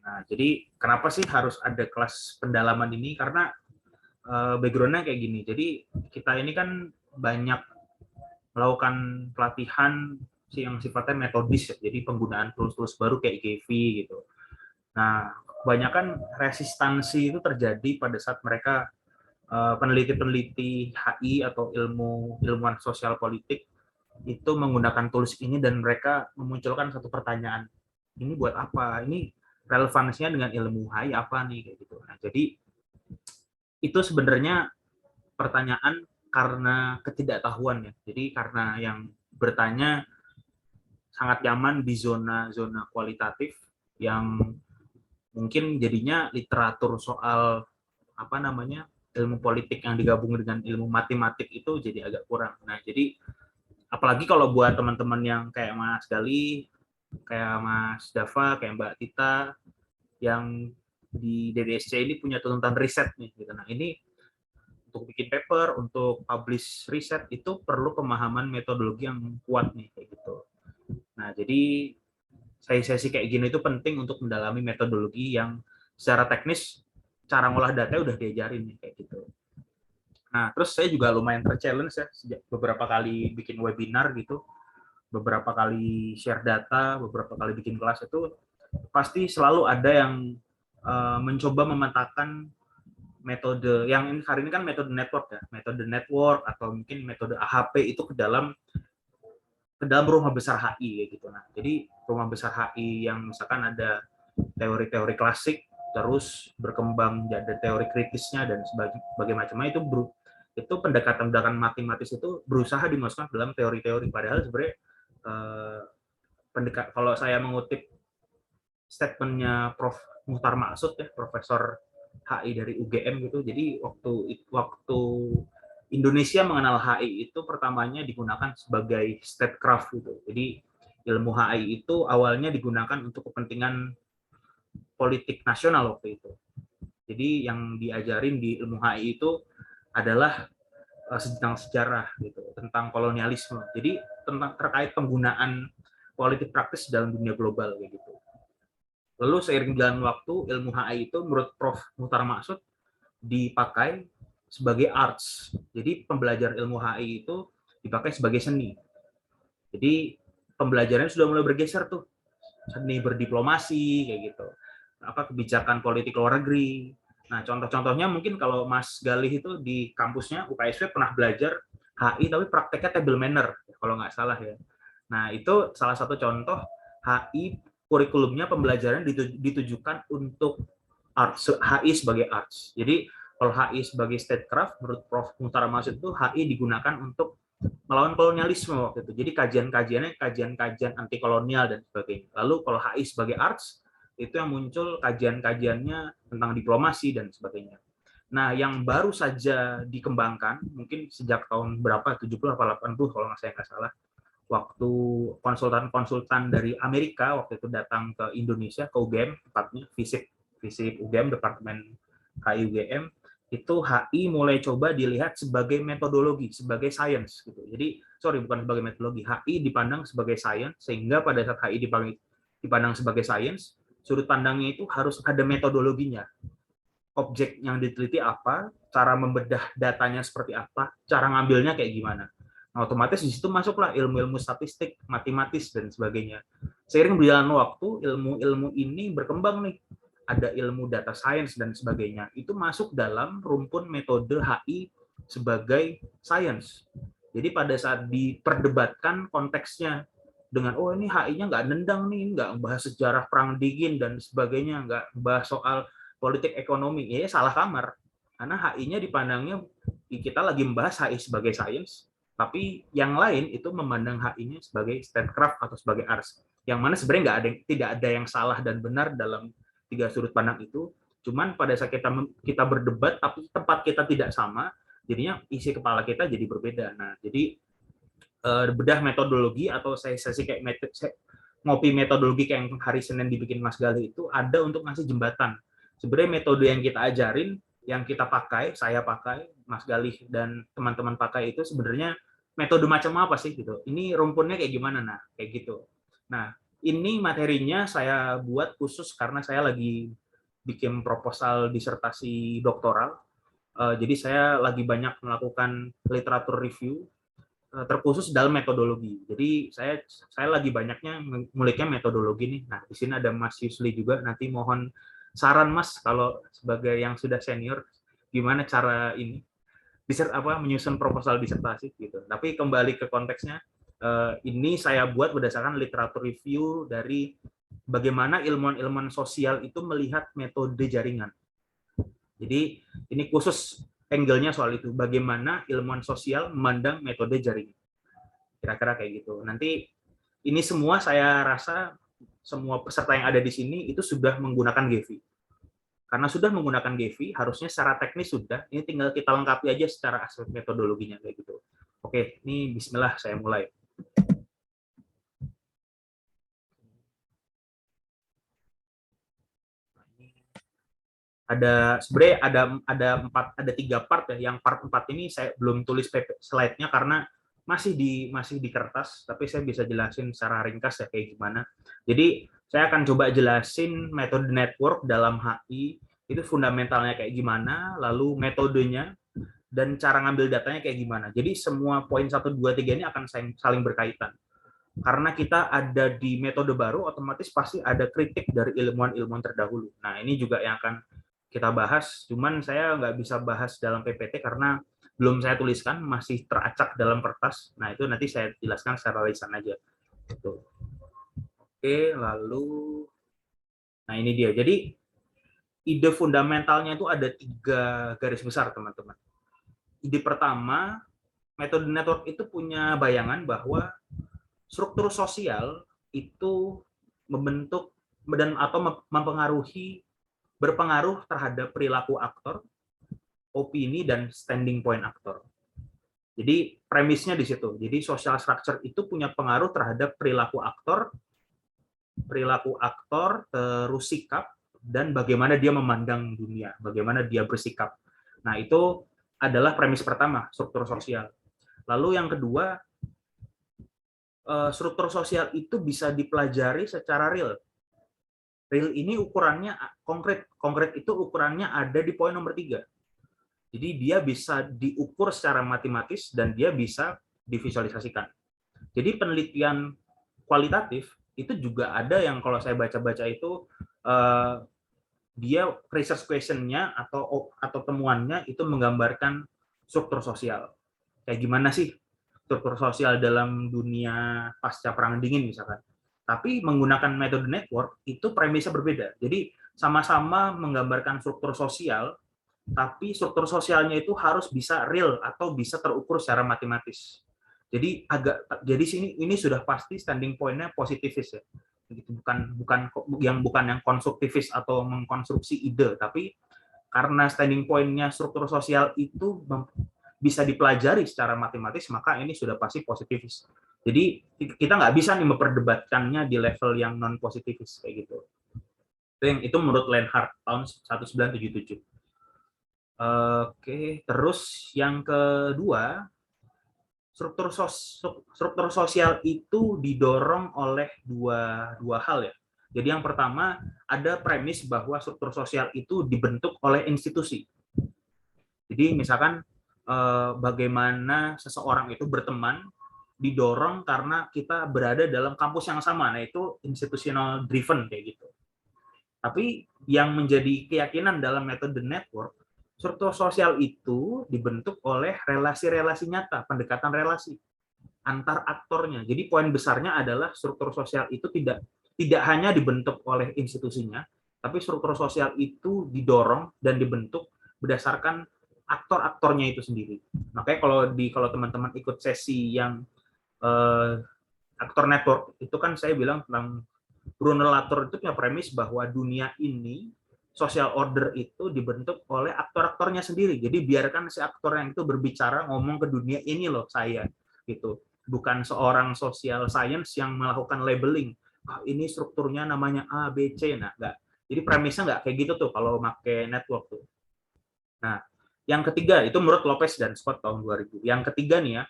Nah, jadi kenapa sih harus ada kelas pendalaman ini? Karena background-nya kayak gini. Jadi kita ini kan banyak melakukan pelatihan yang sifatnya metodis, ya. Jadi penggunaan tools-tools baru kayak GV gitu. Nah, kebanyakan resistansi itu terjadi pada saat mereka peneliti-peneliti HI atau ilmuwan sosial politik itu menggunakan tools ini dan mereka memunculkan satu pertanyaan, ini buat apa? Ini relevansinya dengan ilmu HI apa nih kayak gitu. Nah, jadi itu sebenarnya pertanyaan karena ketidaktahuan ya. Jadi karena yang bertanya sangat nyaman di zona-zona kualitatif yang mungkin jadinya literatur soal apa namanya ilmu politik yang digabung dengan ilmu matematik itu jadi agak kurang. Nah, jadi apalagi kalau buat teman-teman yang kayak Mas Gali, kayak Mas Dava, kayak Mbak Tita yang di DDSC ini punya tuntutan riset nih gitu. Nah, ini untuk bikin paper, untuk publish riset itu perlu pemahaman metodologi yang kuat nih kayak gitu. Nah, jadi sesi kayak gini itu penting untuk mendalami metodologi yang secara teknis cara ngolah data udah diajarin nih kayak gitu. Nah, terus saya juga lumayan ter-challenge ya sejak beberapa kali bikin webinar gitu, beberapa kali share data, beberapa kali bikin kelas itu pasti selalu ada yang mencoba memetakan metode yang hari ini kan metode network ya, metode network atau mungkin metode AHP itu ke dalam rumah besar HI gitu. Nah, jadi rumah besar HI yang misalkan ada teori-teori klasik terus berkembang jadi teori kritisnya dan sebagainya macamnya itu pendekatan-pendekatan matematis itu berusaha dimasukkan dalam teori-teori padahal sebenarnya kalau saya mengutip statementnya Prof. Muhtar Maksud ya, Profesor HI dari UGM gitu. Jadi waktu Indonesia mengenal HI itu pertamanya digunakan sebagai statecraft gitu. Jadi ilmu HI itu awalnya digunakan untuk kepentingan politik nasional waktu itu. Jadi yang diajarin di ilmu HI itu adalah tentang sejarah gitu, tentang kolonialisme. Jadi terkait penggunaan politik praktis dalam dunia global kayak gitu. Lalu seiring jalan waktu, ilmu HI itu menurut Prof. Muhtar Maksud dipakai sebagai arts. Jadi pembelajaran ilmu HI itu dipakai sebagai seni. Jadi pembelajarannya sudah mulai bergeser tuh. Seni berdiplomasi kayak gitu. Kebijakan politik luar negeri. Nah, contoh-contohnya mungkin kalau Mas Galih itu di kampusnya UKSW pernah belajar HI tapi prakteknya table manner kalau nggak salah ya. Nah, itu salah satu contoh HI kurikulumnya pembelajaran ditujukan untuk arts, HI sebagai arts. Jadi kalau HI sebagai statecraft, menurut Prof. Muhtar Maksud itu HI digunakan untuk melawan kolonialisme waktu itu. Jadi kajian-kajiannya kajian-kajian anti kolonial dan sebagainya. Lalu kalau HI sebagai arts, itu yang muncul kajian-kajiannya tentang diplomasi dan sebagainya. Nah, yang baru saja dikembangkan, mungkin sejak tahun berapa, 70 atau 80 kalau saya nggak salah, waktu konsultan-konsultan dari Amerika waktu itu datang ke Indonesia, ke UGM, tepatnya visit UGM, Departemen HI UGM, itu HI mulai coba dilihat sebagai metodologi, sebagai science gitu. Jadi, bukan sebagai metodologi, HI dipandang sebagai science, sehingga pada saat HI dipandang sebagai science, sudut pandangnya itu harus ada metodologinya. Objek yang diteliti apa, cara membedah datanya seperti apa, cara ngambilnya kayak gimana. Nah, otomatis di situ masuklah ilmu-ilmu statistik, matematis, dan sebagainya. Seiring berjalan waktu, ilmu-ilmu ini berkembang nih. Ada ilmu data science dan sebagainya. Itu masuk dalam rumpun metode HI sebagai science. Jadi pada saat diperdebatkan konteksnya dengan, oh ini HI-nya nggak nendang nih, nggak bahas sejarah perang dingin dan sebagainya, nggak bahas soal politik ekonomi, ya salah kamar. Karena HI-nya dipandangnya, kita lagi membahas HI sebagai science, tapi yang lain itu memandang HI-nya sebagai statecraft atau sebagai arts. Yang mana sebenarnya tidak ada yang salah dan benar dalam tiga sudut pandang itu. Cuman pada saat kita berdebat, tapi tempat kita tidak sama, jadinya isi kepala kita jadi berbeda. Nah, jadi bedah metodologi atau sesi kayak ngopi metodologi kayak yang hari Senin dibikin Mas Gali itu ada untuk ngasih jembatan. Sebenarnya metode yang kita ajarin, yang kita pakai, saya pakai, Mas Galih dan teman-teman pakai itu sebenarnya metode macam apa sih gitu. Ini rumpunnya kayak gimana, nah kayak gitu. Nah, ini materinya saya buat khusus karena saya lagi bikin proposal disertasi doktoral. Jadi saya lagi banyak melakukan literatur review terkhusus dalam metodologi. Jadi saya lagi banyaknya nguliknya metodologi nih. Nah, di sini ada Mas Yusli juga. Nanti mohon saran Mas kalau sebagai yang sudah senior gimana cara ini menyusun proposal disertasi gitu. Tapi kembali ke konteksnya, ini saya buat berdasarkan literatur review dari bagaimana ilmuwan-ilmuwan sosial itu melihat metode jaringan. Jadi ini khusus angle-nya soal itu, bagaimana ilmuwan sosial memandang metode jaringan. Kira-kira kayak gitu. Nanti ini semua saya rasa semua peserta yang ada di sini itu sudah menggunakan Gevi. Karena sudah menggunakan Gevi, harusnya secara teknis sudah, ini tinggal kita lengkapi aja secara aspek metodologinya kayak gitu. Oke, ini bismillah saya mulai. Sebenarnya ada 3 part ya. Yang part 4 ini saya belum tulis slide-nya karena masih di kertas, tapi saya bisa jelasin secara ringkas ya kayak gimana. Jadi saya akan coba jelasin metode network dalam HI itu fundamentalnya kayak gimana, lalu metodenya dan cara ngambil datanya kayak gimana. Jadi semua poin 1, 2, 3 ini akan saling berkaitan. Karena kita ada di metode baru, otomatis pasti ada kritik dari ilmuwan-ilmuwan terdahulu. Nah, ini juga yang akan kita bahas, cuman saya nggak bisa bahas dalam PPT karena belum saya tuliskan, masih teracak dalam kertas. Nah, itu nanti saya jelaskan secara lisan aja. Gitu. Oke, lalu, nah ini dia. Jadi, ide fundamentalnya itu ada 3 garis besar, teman-teman. Ide pertama, metode network itu punya bayangan bahwa struktur sosial itu membentuk dan atau berpengaruh terhadap perilaku aktor, opini, dan standing point aktor. Jadi premisnya di situ. Jadi social structure itu punya pengaruh terhadap perilaku aktor, terus sikap, dan bagaimana dia memandang dunia, bagaimana dia bersikap. Nah, itu adalah premis pertama, struktur sosial. Lalu yang kedua, struktur sosial itu bisa dipelajari secara real. Real ini ukurannya konkret. Konkret itu ukurannya ada di poin nomor 3. Jadi dia bisa diukur secara matematis dan dia bisa divisualisasikan. Jadi penelitian kualitatif itu juga ada yang kalau saya baca-baca itu dia research question-nya atau temuannya itu menggambarkan struktur sosial. Kayak gimana sih struktur sosial dalam dunia pasca perang dingin misalkan. Tapi menggunakan metode network itu premisnya berbeda. Jadi sama-sama menggambarkan struktur sosial, tapi struktur sosialnya itu harus bisa real atau bisa terukur secara matematis. Jadi ini sudah pasti standing point-nya positivis ya. Bukan yang konstruktivis atau mengkonstruksi ide, tapi karena standing point-nya struktur sosial itu bisa dipelajari secara matematis, maka ini sudah pasti positivis. Jadi kita nggak bisa nih memperdebatkannya di level yang non positivis kayak gitu. Itu menurut Lenhart tahun 1977. Oke, terus yang kedua, struktur sosial itu didorong oleh dua hal ya. Jadi yang pertama ada premis bahwa struktur sosial itu dibentuk oleh institusi. Jadi misalkan bagaimana seseorang itu berteman didorong karena kita berada dalam kampus yang sama. Nah, itu institutional driven kayak gitu. Tapi yang menjadi keyakinan dalam metode network, struktur sosial itu dibentuk oleh relasi-relasi nyata, pendekatan relasi antar aktornya. Jadi poin besarnya adalah struktur sosial itu tidak hanya dibentuk oleh institusinya, tapi struktur sosial itu didorong dan dibentuk berdasarkan aktor-aktornya itu sendiri. Makanya kalau teman-teman ikut sesi yang aktor network itu kan saya bilang tentang Bruno Latour itu punya premis bahwa dunia ini social order itu dibentuk oleh aktor-aktornya sendiri. Jadi biarkan si aktor yang itu berbicara ngomong ke dunia ini loh saya gitu. Bukan seorang social science yang melakukan labeling. Ini strukturnya namanya A, B, C. Nah, enggak. Jadi premisnya enggak kayak gitu tuh kalau pakai network tuh. Nah, yang ketiga itu menurut Lopez dan Scott tahun 2000. Yang ketiga nih ya,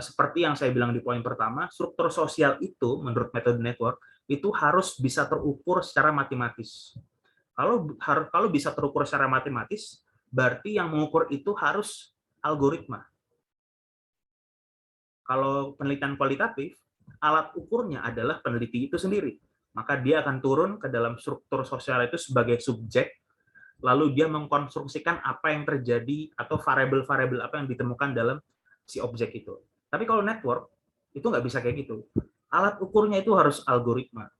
seperti yang saya bilang di poin pertama, struktur sosial itu menurut metode network itu harus bisa terukur secara matematis. Kalau bisa terukur secara matematis, berarti yang mengukur itu harus algoritma. Kalau penelitian kualitatif, alat ukurnya adalah peneliti itu sendiri. Maka dia akan turun ke dalam struktur sosial itu sebagai subjek, lalu dia mengkonstruksikan apa yang terjadi atau variabel-variabel apa yang ditemukan dalam si objek itu. Tapi kalau network, itu nggak bisa kayak gitu. Alat ukurnya itu harus algoritma.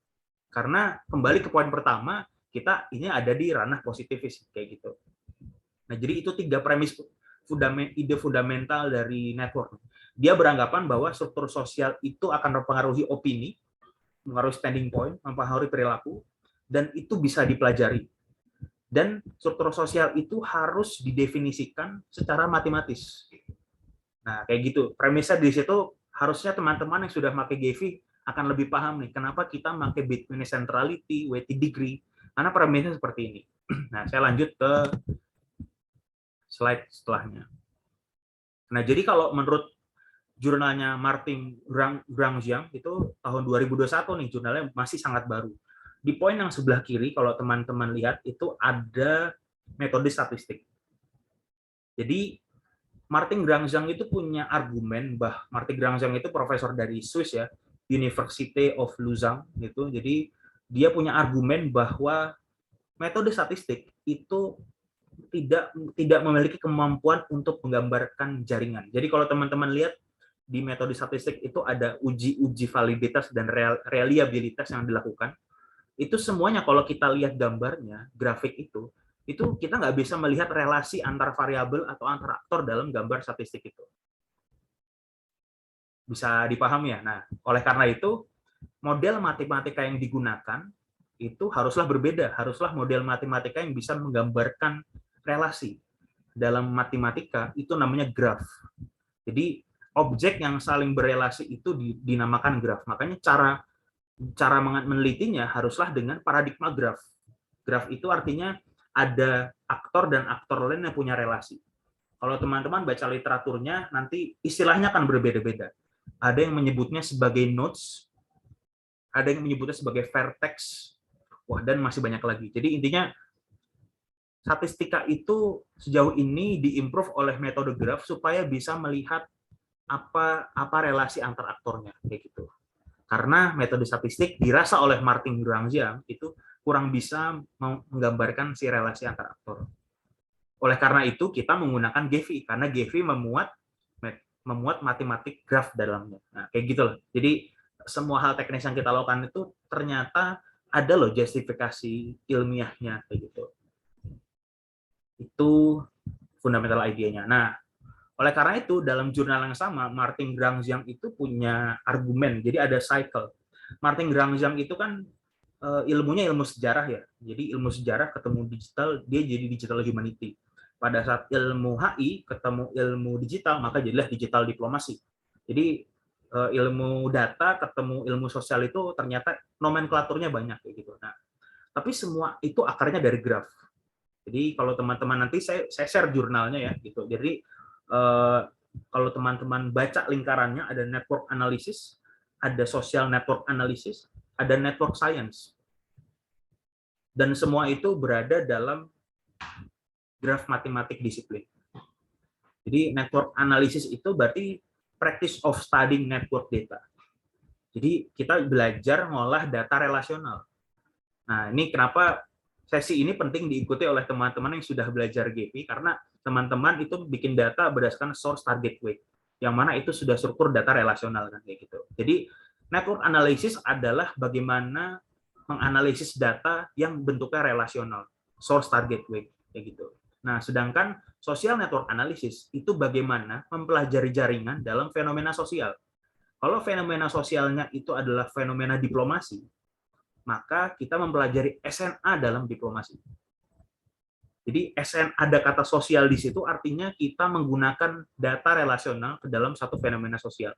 Karena kembali ke poin pertama, kita ini ada di ranah positivis kayak gitu. Nah, jadi itu 3 premis ide fundamental dari network. Dia beranggapan bahwa struktur sosial itu akan mempengaruhi opini, mempengaruhi standing point, mempengaruhi perilaku, dan itu bisa dipelajari. Dan struktur sosial itu harus didefinisikan secara matematis. Nah, kayak gitu. Premisnya di situ harusnya teman-teman yang sudah pakai GEVI akan lebih paham nih, kenapa kita pakai Between centrality, weighted degree, karena premisnya seperti ini. Nah, saya lanjut ke slide setelahnya. Nah, jadi kalau menurut jurnalnya Martin Grangjian itu tahun 2021 nih, jurnalnya masih sangat baru. Di poin yang sebelah kiri, kalau teman-teman lihat, itu ada metode statistik. Jadi, Martin Grangjian itu punya argumen, Martin Grangjian itu profesor dari Swiss ya, University of Lausanne gitu. Jadi dia punya argumen bahwa metode statistik itu tidak memiliki kemampuan untuk menggambarkan jaringan. Jadi kalau teman-teman lihat di metode statistik itu ada uji validitas dan reliabilitas yang dilakukan. Itu semuanya kalau kita lihat gambarnya, grafik itu kita nggak bisa melihat relasi antar variabel atau antar aktor dalam gambar statistik itu. Bisa dipahami ya? Nah, oleh karena itu, model matematika yang digunakan itu haruslah berbeda. Haruslah model matematika yang bisa menggambarkan relasi. Dalam matematika, itu namanya graf. Jadi, objek yang saling berelasi itu dinamakan graf. Makanya cara menelitinya haruslah dengan paradigma graf. Graf itu artinya ada aktor dan aktor lain yang punya relasi. Kalau teman-teman baca literaturnya, nanti istilahnya akan berbeda-beda. Ada yang menyebutnya sebagai nodes, ada yang menyebutnya sebagai vertex, dan masih banyak lagi. Jadi intinya, statistika itu sejauh ini diimprove oleh metode graf supaya bisa melihat apa relasi antar aktornya, kayak gitu. Karena metode statistik dirasa oleh Martin Grangjian itu kurang bisa menggambarkan si relasi antar aktor. Oleh karena itu kita menggunakan GEVI karena GEVI memuat matematik graf dalamnya. Nah, kayak gitu loh. Jadi semua hal teknis yang kita lakukan itu ternyata ada loh justifikasi ilmiahnya kayak gitu. Itu fundamental idenya. Nah, oleh karena itu dalam jurnal yang sama Martin Grangjian itu punya argumen. Jadi ada cycle. Martin Grangjian itu kan ilmunya ilmu sejarah ya. Jadi ilmu sejarah ketemu digital, dia jadi digital humanity. Pada saat ilmu HI ketemu ilmu digital, maka jadilah digital diplomasi. Jadi ilmu data ketemu ilmu sosial itu ternyata nomenklaturnya banyak kayak gitu. Nah, tapi semua itu akarnya dari graf. Jadi kalau teman-teman nanti saya share jurnalnya ya gitu. Jadi kalau teman-teman baca lingkarannya ada network analysis, ada social network analysis, ada network science. Dan semua itu berada dalam graf matematik disiplin. Jadi network analysis itu berarti practice of studying network data. Jadi kita belajar ngolah data relasional. Nah, ini kenapa sesi ini penting diikuti oleh teman-teman yang sudah belajar GP, karena teman-teman itu bikin data berdasarkan source target weight, yang mana itu sudah struktur data relasional kan kayak gitu. Jadi network analysis adalah bagaimana menganalisis data yang bentuknya relasional, source target weight kayak gitu. Nah, sedangkan social network analysis itu bagaimana mempelajari jaringan dalam fenomena sosial. Kalau fenomena sosialnya itu adalah fenomena diplomasi, maka kita mempelajari SNA dalam diplomasi. Jadi SN ada kata sosial di situ artinya kita menggunakan data relasional ke dalam satu fenomena sosial.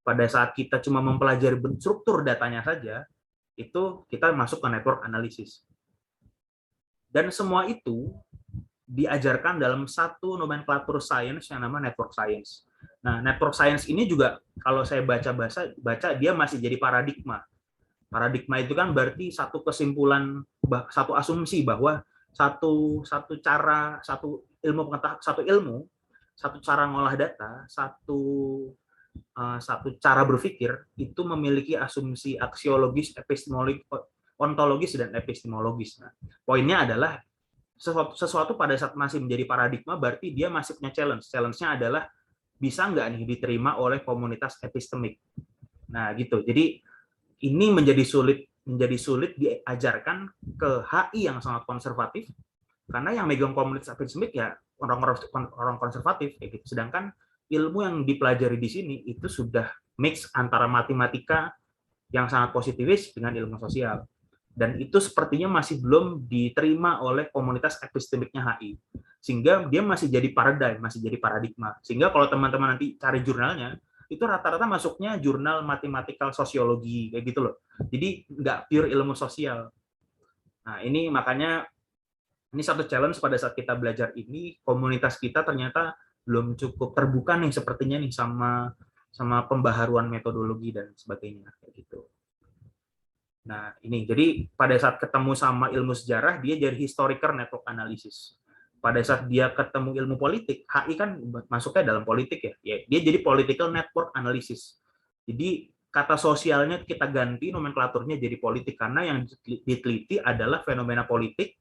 Pada saat kita cuma mempelajari struktur datanya saja, itu kita masuk ke network analysis. Dan semua itu diajarkan dalam satu nomenklatur science yang nama network science. Nah, network science ini juga kalau saya baca dia masih jadi paradigma. Paradigma itu kan berarti satu kesimpulan, satu asumsi bahwa satu cara, satu ilmu, satu cara ngolah data, satu cara berpikir itu memiliki asumsi aksiologis, epistemologis, ontologis, dan epistemologis. Nah, poinnya adalah sesuatu pada saat masih menjadi paradigma berarti dia masih punya challenge. Challenge-nya adalah bisa nggak nih diterima oleh komunitas epistemik. Nah, gitu. Jadi ini menjadi sulit diajarkan ke HI yang sangat konservatif, karena yang megang komunitas epistemik ya orang konservatif kayak gitu. Sedangkan ilmu yang dipelajari di sini itu sudah mix antara matematika yang sangat positivis dengan ilmu sosial. Dan itu sepertinya masih belum diterima oleh komunitas epistemiknya HI. Sehingga dia masih jadi paradigma. Sehingga kalau teman-teman nanti cari jurnalnya, itu rata-rata masuknya jurnal mathematical sociology, kayak gitu loh. Jadi nggak pure ilmu sosial. Nah, ini makanya ini satu challenge pada saat kita belajar ini, komunitas kita ternyata belum cukup terbuka nih sepertinya nih sama pembaharuan metodologi dan sebagainya kayak gitu. Nah, ini jadi pada saat ketemu sama ilmu sejarah dia jadi historical network analysis. Pada saat dia ketemu ilmu politik, HI kan masuknya dalam politik ya. Dia jadi political network analysis. Jadi kata sosialnya kita ganti nomenklaturnya jadi politik karena yang diteliti adalah fenomena politik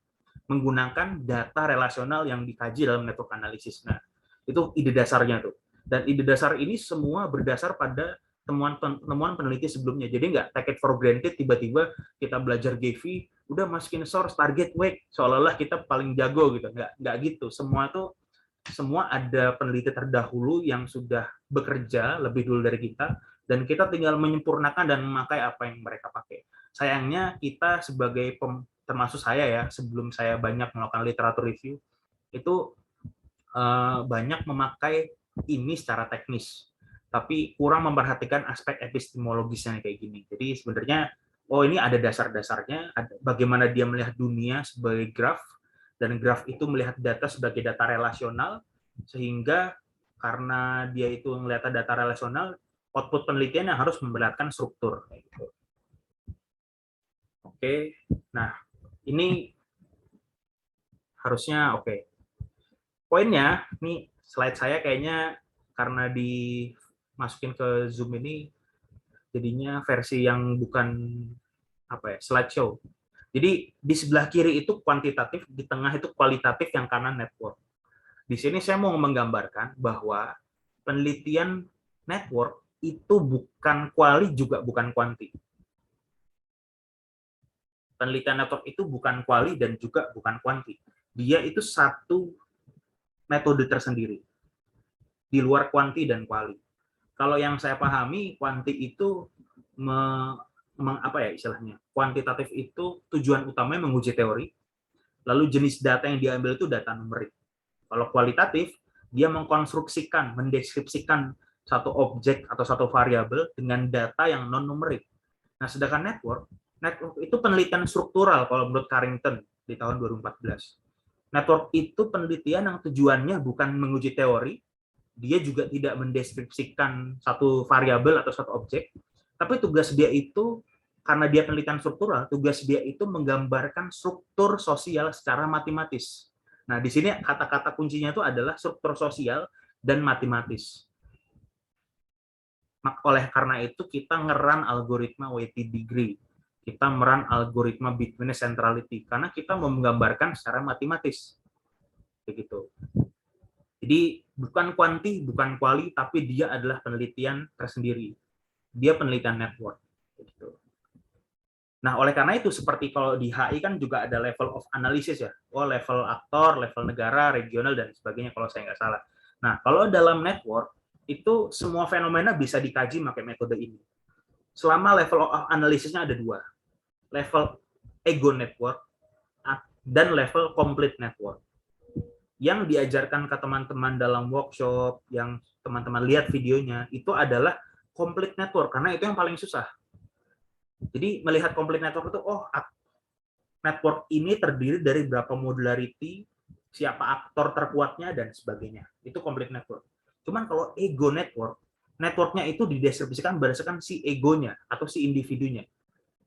menggunakan data relasional yang dikaji dalam network analisis. Nah, itu ide dasarnya tuh. Dan ide dasar ini semua berdasar pada temuan peneliti sebelumnya. Jadi nggak take it for granted tiba-tiba kita belajar GV, udah masukin source, target, weight, seolah-olah kita paling jago gitu. Nggak gitu. Semua ada peneliti terdahulu yang sudah bekerja lebih dulu dari kita, dan kita tinggal menyempurnakan dan memakai apa yang mereka pakai. Sayangnya kita sebagai termasuk saya ya, sebelum saya banyak melakukan literatur review, itu banyak memakai ini secara teknis, tapi kurang memperhatikan aspek epistemologisnya kayak gini. Jadi sebenarnya, ini ada dasar-dasarnya, bagaimana dia melihat dunia sebagai graf, dan graf itu melihat data sebagai data relasional, sehingga karena dia itu melihat data relasional, output penelitian yang harus memperlihatkan struktur. Oke, nah ini harusnya oke. Poinnya, nih slide saya kayaknya karena dimasukin ke Zoom ini jadinya versi yang bukan slideshow. Jadi di sebelah kiri itu kuantitatif, di tengah itu kualitatif, yang kanan network. Di sini saya mau menggambarkan bahwa penelitian network itu bukan kuali juga bukan kuanti. Penelitian network itu bukan kuali dan juga bukan kuanti. Dia itu satu metode tersendiri di luar kuanti dan kuali. Kalau yang saya pahami, kuanti itu istilahnya, kuantitatif itu tujuan utamanya menguji teori, lalu jenis data yang diambil itu data numerik. Kalau kualitatif, dia mengkonstruksikan, mendeskripsikan satu objek atau satu variabel dengan data yang non numerik. Nah, sedangkan network itu penelitian struktural kalau menurut Carrington di tahun 2014. Network itu penelitian yang tujuannya bukan menguji teori, dia juga tidak mendeskripsikan satu variabel atau satu objek, tapi tugas dia itu, karena dia penelitian struktural, tugas dia itu menggambarkan struktur sosial secara matematis. Nah, di sini kata-kata kuncinya itu adalah struktur sosial dan matematis. Oleh karena itu, kita ngeran algoritma weighted degree. Kita meran algoritma between centrality karena kita mau menggambarkan secara matematis, begitu. Jadi bukan kuanti, bukan kuali, tapi dia adalah penelitian tersendiri. Dia penelitian network, begitu. Nah, oleh karena itu seperti kalau di HI kan juga ada level of analysis ya, level aktor, level negara, regional dan sebagainya kalau saya nggak salah. Nah, kalau dalam network itu semua fenomena bisa dikaji pakai metode ini. Selama level of analysisnya ada dua, level ego network dan level complete network. Yang diajarkan ke teman-teman dalam workshop, yang teman-teman lihat videonya, itu adalah complete network, karena itu yang paling susah. Jadi melihat complete network itu, network ini terdiri dari berapa modularity, siapa aktor terkuatnya, dan sebagainya. Itu complete network. Cuman kalau ego network, networknya itu dideskripsikan berdasarkan si egonya atau si individunya.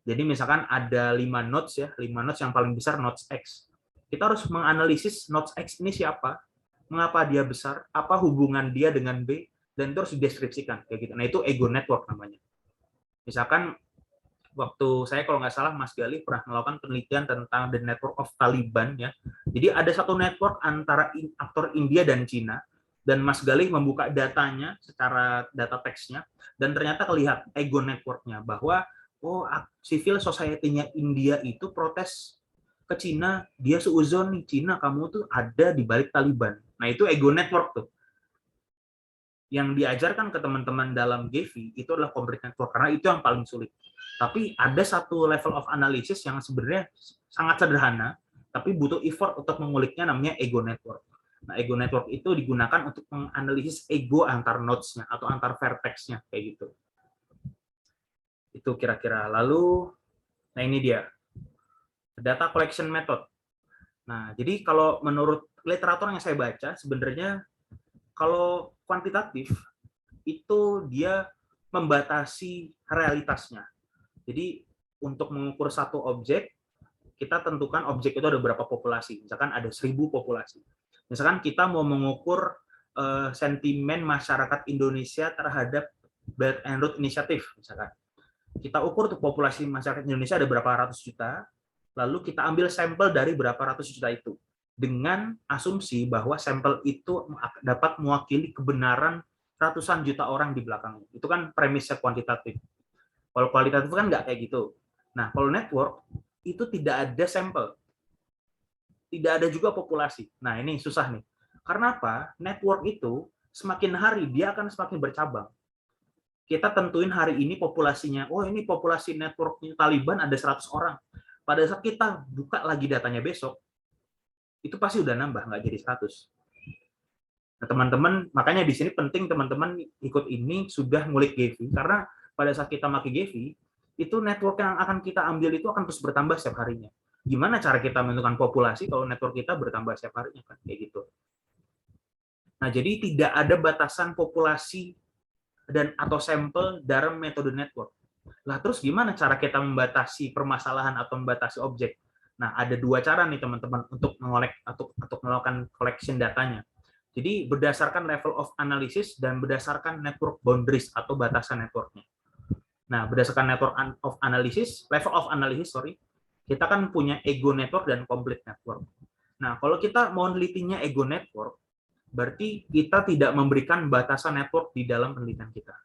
Jadi misalkan ada 5 nodes ya, 5 nodes yang paling besar nodes X. Kita harus menganalisis nodes X ini siapa, mengapa dia besar, apa hubungan dia dengan B, dan itu harus dideskripsikan kayak gitu. Nah, itu ego network namanya. Misalkan waktu saya kalau nggak salah Mas Gali pernah melakukan penelitian tentang the network of Taliban ya. Jadi ada satu network antara aktor India dan Cina, dan Mas Gali membuka datanya secara data teksnya, dan ternyata kelihatan ego networknya bahwa civil society-nya India itu protes ke Cina, dia seuzon nih, Cina kamu tuh ada di balik Taliban. Nah, itu ego network tuh. Yang diajarkan ke teman-teman dalam GV itu adalah complete network, karena itu yang paling sulit. Tapi ada satu level of analysis yang sebenarnya sangat sederhana, tapi butuh effort untuk menguliknya, namanya ego network. Nah, ego network itu digunakan untuk menganalisis ego antar nodes-nya atau antar vertex-nya, kayak gitu. Itu kira-kira. Lalu, nah ini dia, data collection method. Nah, jadi kalau menurut literatur yang saya baca, sebenarnya kalau kuantitatif, itu dia membatasi realitasnya. Jadi, untuk mengukur satu objek, kita tentukan objek itu ada berapa populasi. Misalkan ada 1000 populasi. Misalkan kita mau mengukur sentimen masyarakat Indonesia terhadap Belt and Road Initiative, misalkan. Kita ukur tuh populasi masyarakat Indonesia ada berapa ratus juta, lalu kita ambil sampel dari berapa ratus juta itu, dengan asumsi bahwa sampel itu dapat mewakili kebenaran ratusan juta orang di belakangnya. Itu kan premisnya kuantitatif. Kalau kualitatif kan nggak kayak gitu. Nah, kalau network, itu tidak ada sampel. Tidak ada juga populasi. Nah, ini susah nih. Karena apa? Network itu semakin hari dia akan semakin bercabang. Kita tentuin hari ini populasinya, ini populasi networknya Taliban ada 100 orang. Pada saat kita buka lagi datanya besok, itu pasti udah nambah, nggak jadi 100. Nah, teman-teman, makanya di sini penting teman-teman ikut ini sudah ngulik GV, karena pada saat kita pakai GV, itu network yang akan kita ambil itu akan terus bertambah setiap harinya. Gimana cara kita menentukan populasi kalau network kita bertambah setiap harinya, kan kayak gitu. Nah, jadi tidak ada batasan populasi dan atau sampel dalam metode network. Lah terus gimana cara kita membatasi permasalahan atau membatasi objek? Nah, ada dua cara nih teman-teman untuk mengolek atau melakukan collection datanya. Jadi berdasarkan level of analysis dan berdasarkan network boundaries atau batasan networknya. Nah, berdasarkan network of analysis, level of analysis, kita kan punya ego network dan complete network. Nah, kalau kita mau nelitinya ego network, berarti kita tidak memberikan batasan network di dalam penelitian kita.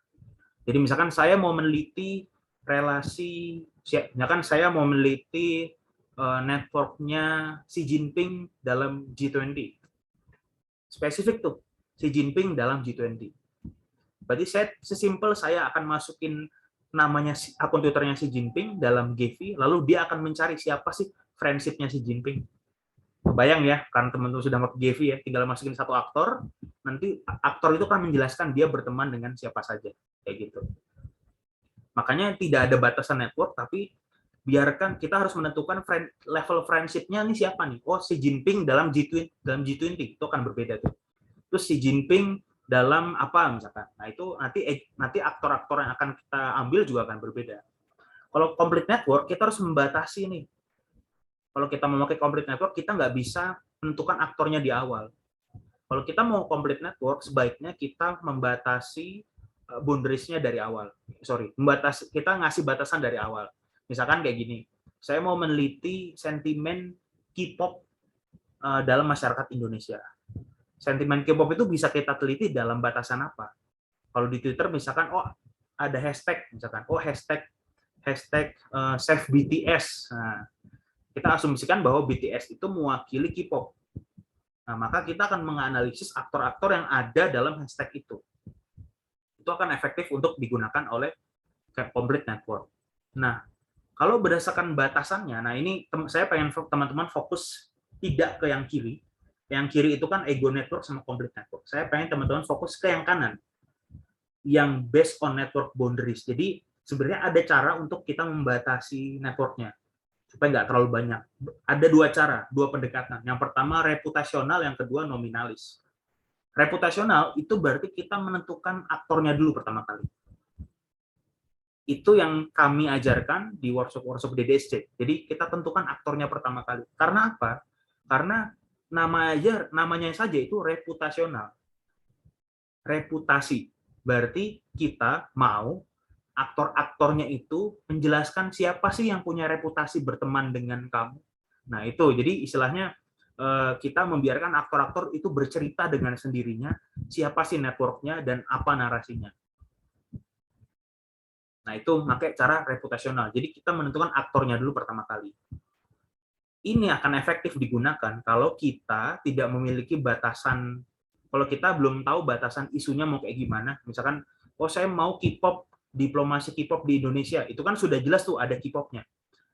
Jadi misalkan saya mau meneliti relasi, misalkan saya mau meneliti networknya Xi Jinping dalam G20. Spesifik tuh, Xi Jinping dalam G20. Berarti sesimpel saya akan masukin namanya akun Twitternya Xi Jinping dalam GV, lalu dia akan mencari siapa sih friendship-nya Xi Jinping. Kebayang ya, kan teman-teman sudah pakai GV ya, tinggal masukin satu aktor, nanti aktor itu kan menjelaskan dia berteman dengan siapa saja, kayak gitu. Makanya tidak ada batasan network, tapi biarkan kita harus menentukan level friendship-nya ini siapa nih. Xi Jinping dalam G20 itu akan berbeda tuh. Terus Xi Jinping dalam apa misalkan. Nah, itu nanti aktor-aktor yang akan kita ambil juga akan berbeda. Kalau complete network, kita harus membatasi nih. Kalau kita memakai complete network, kita nggak bisa menentukan aktornya di awal. Kalau kita mau complete network, sebaiknya kita membatasi boundaries-nya dari awal. Kita ngasih batasan dari awal. Misalkan kayak gini, saya mau meneliti sentimen K-pop dalam masyarakat Indonesia. Sentimen K-pop itu bisa kita teliti dalam batasan apa? Kalau di Twitter misalkan, ada hashtag, misalkan, hashtag save BTS. Nah, kita asumsikan bahwa BTS itu mewakili K-pop. Nah, maka kita akan menganalisis aktor-aktor yang ada dalam hashtag itu. Itu akan efektif untuk digunakan oleh complete network. Nah, kalau berdasarkan batasannya, nah ini saya pengen teman-teman fokus tidak ke yang kiri. Yang kiri itu kan ego network sama complete network. Saya pengen teman-teman fokus ke yang kanan, yang based on network boundaries. Jadi sebenarnya ada cara untuk kita membatasi networknya supaya nggak terlalu banyak. Ada dua cara, dua pendekatan. Yang pertama reputasional, yang kedua nominalis. Reputasional itu berarti kita menentukan aktornya dulu pertama kali. Itu yang kami ajarkan di workshop-workshop DDSC. Jadi kita tentukan aktornya pertama kali. Karena apa? Karena namanya saja itu reputasional. Reputasi. Berarti kita mau aktor-aktornya itu menjelaskan siapa sih yang punya reputasi berteman dengan kamu. Nah, itu. Jadi istilahnya kita membiarkan aktor-aktor itu bercerita dengan sendirinya siapa sih networknya dan apa narasinya. Nah, itu pakai cara reputasional. Jadi kita menentukan aktornya dulu pertama kali. Ini akan efektif digunakan kalau kita tidak memiliki batasan, kalau kita belum tahu batasan isunya mau kayak gimana. Misalkan, oh saya mau K-pop, diplomasi K-pop di Indonesia. Itu kan sudah jelas tuh ada K-popnya.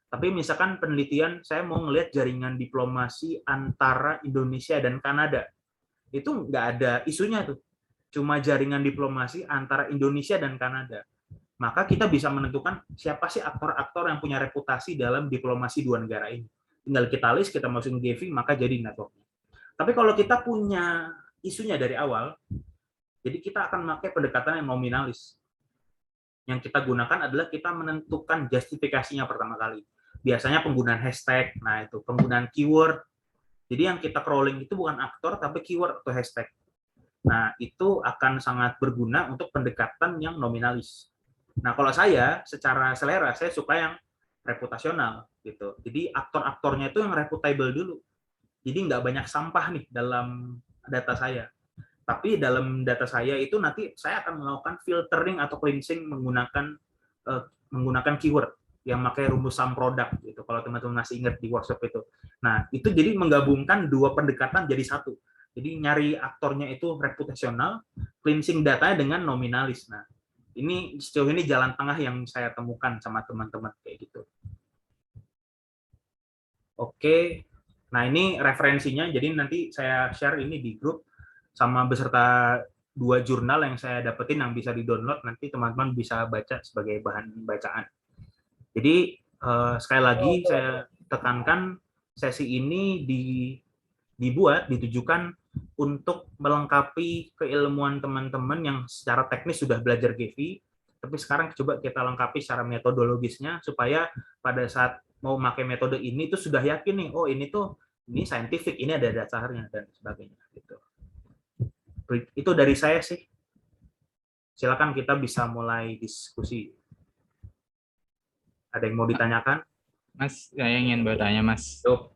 Tapi misalkan penelitian, saya mau ngelihat jaringan diplomasi antara Indonesia dan Kanada. Itu nggak ada isunya tuh. Cuma jaringan diplomasi antara Indonesia dan Kanada. Maka kita bisa menentukan siapa sih aktor-aktor yang punya reputasi dalam diplomasi dua negara ini. Tinggal kita list, kita masukin GV, maka jadi networknya. Tapi kalau kita punya isunya dari awal, jadi kita akan pakai pendekatan yang nominalis. Yang kita gunakan adalah kita menentukan justifikasinya pertama kali. Biasanya penggunaan hashtag, nah itu penggunaan keyword. Jadi yang kita crawling itu bukan aktor, tapi keyword atau hashtag. Nah, itu akan sangat berguna untuk pendekatan yang nominalis. Nah, kalau saya secara selera saya suka yang reputasional gitu. Jadi aktor-aktornya itu yang reputable dulu. Jadi nggak banyak sampah nih dalam data saya. Tapi dalam data saya itu nanti saya akan melakukan filtering atau cleansing menggunakan keyword yang pakai rumus sum product gitu. Kalau teman-teman masih ingat di workshop itu. Nah, itu jadi menggabungkan dua pendekatan jadi satu. Jadi nyari aktornya itu reputasional, cleansing datanya dengan nominalis. Nah, ini sejauh ini jalan tengah yang saya temukan sama teman-teman kayak gitu. Oke, nah ini referensinya. Jadi nanti saya share ini di grup sama beserta 2 jurnal yang saya dapetin yang bisa di-download. Nanti teman-teman bisa baca sebagai bahan bacaan. Jadi sekali lagi saya tekankan sesi ini ditujukan untuk melengkapi keilmuan teman-teman yang secara teknis sudah belajar GV, tapi sekarang coba kita lengkapi secara metodologisnya supaya pada saat mau pakai metode ini tuh sudah yakin nih, oh ini scientific, ini ada dasarnya dan sebagainya gitu. Itu dari saya sih. Silakan kita bisa mulai diskusi. Ada yang mau ditanyakan? Mas, saya ingin bertanya, Mas. Yuk.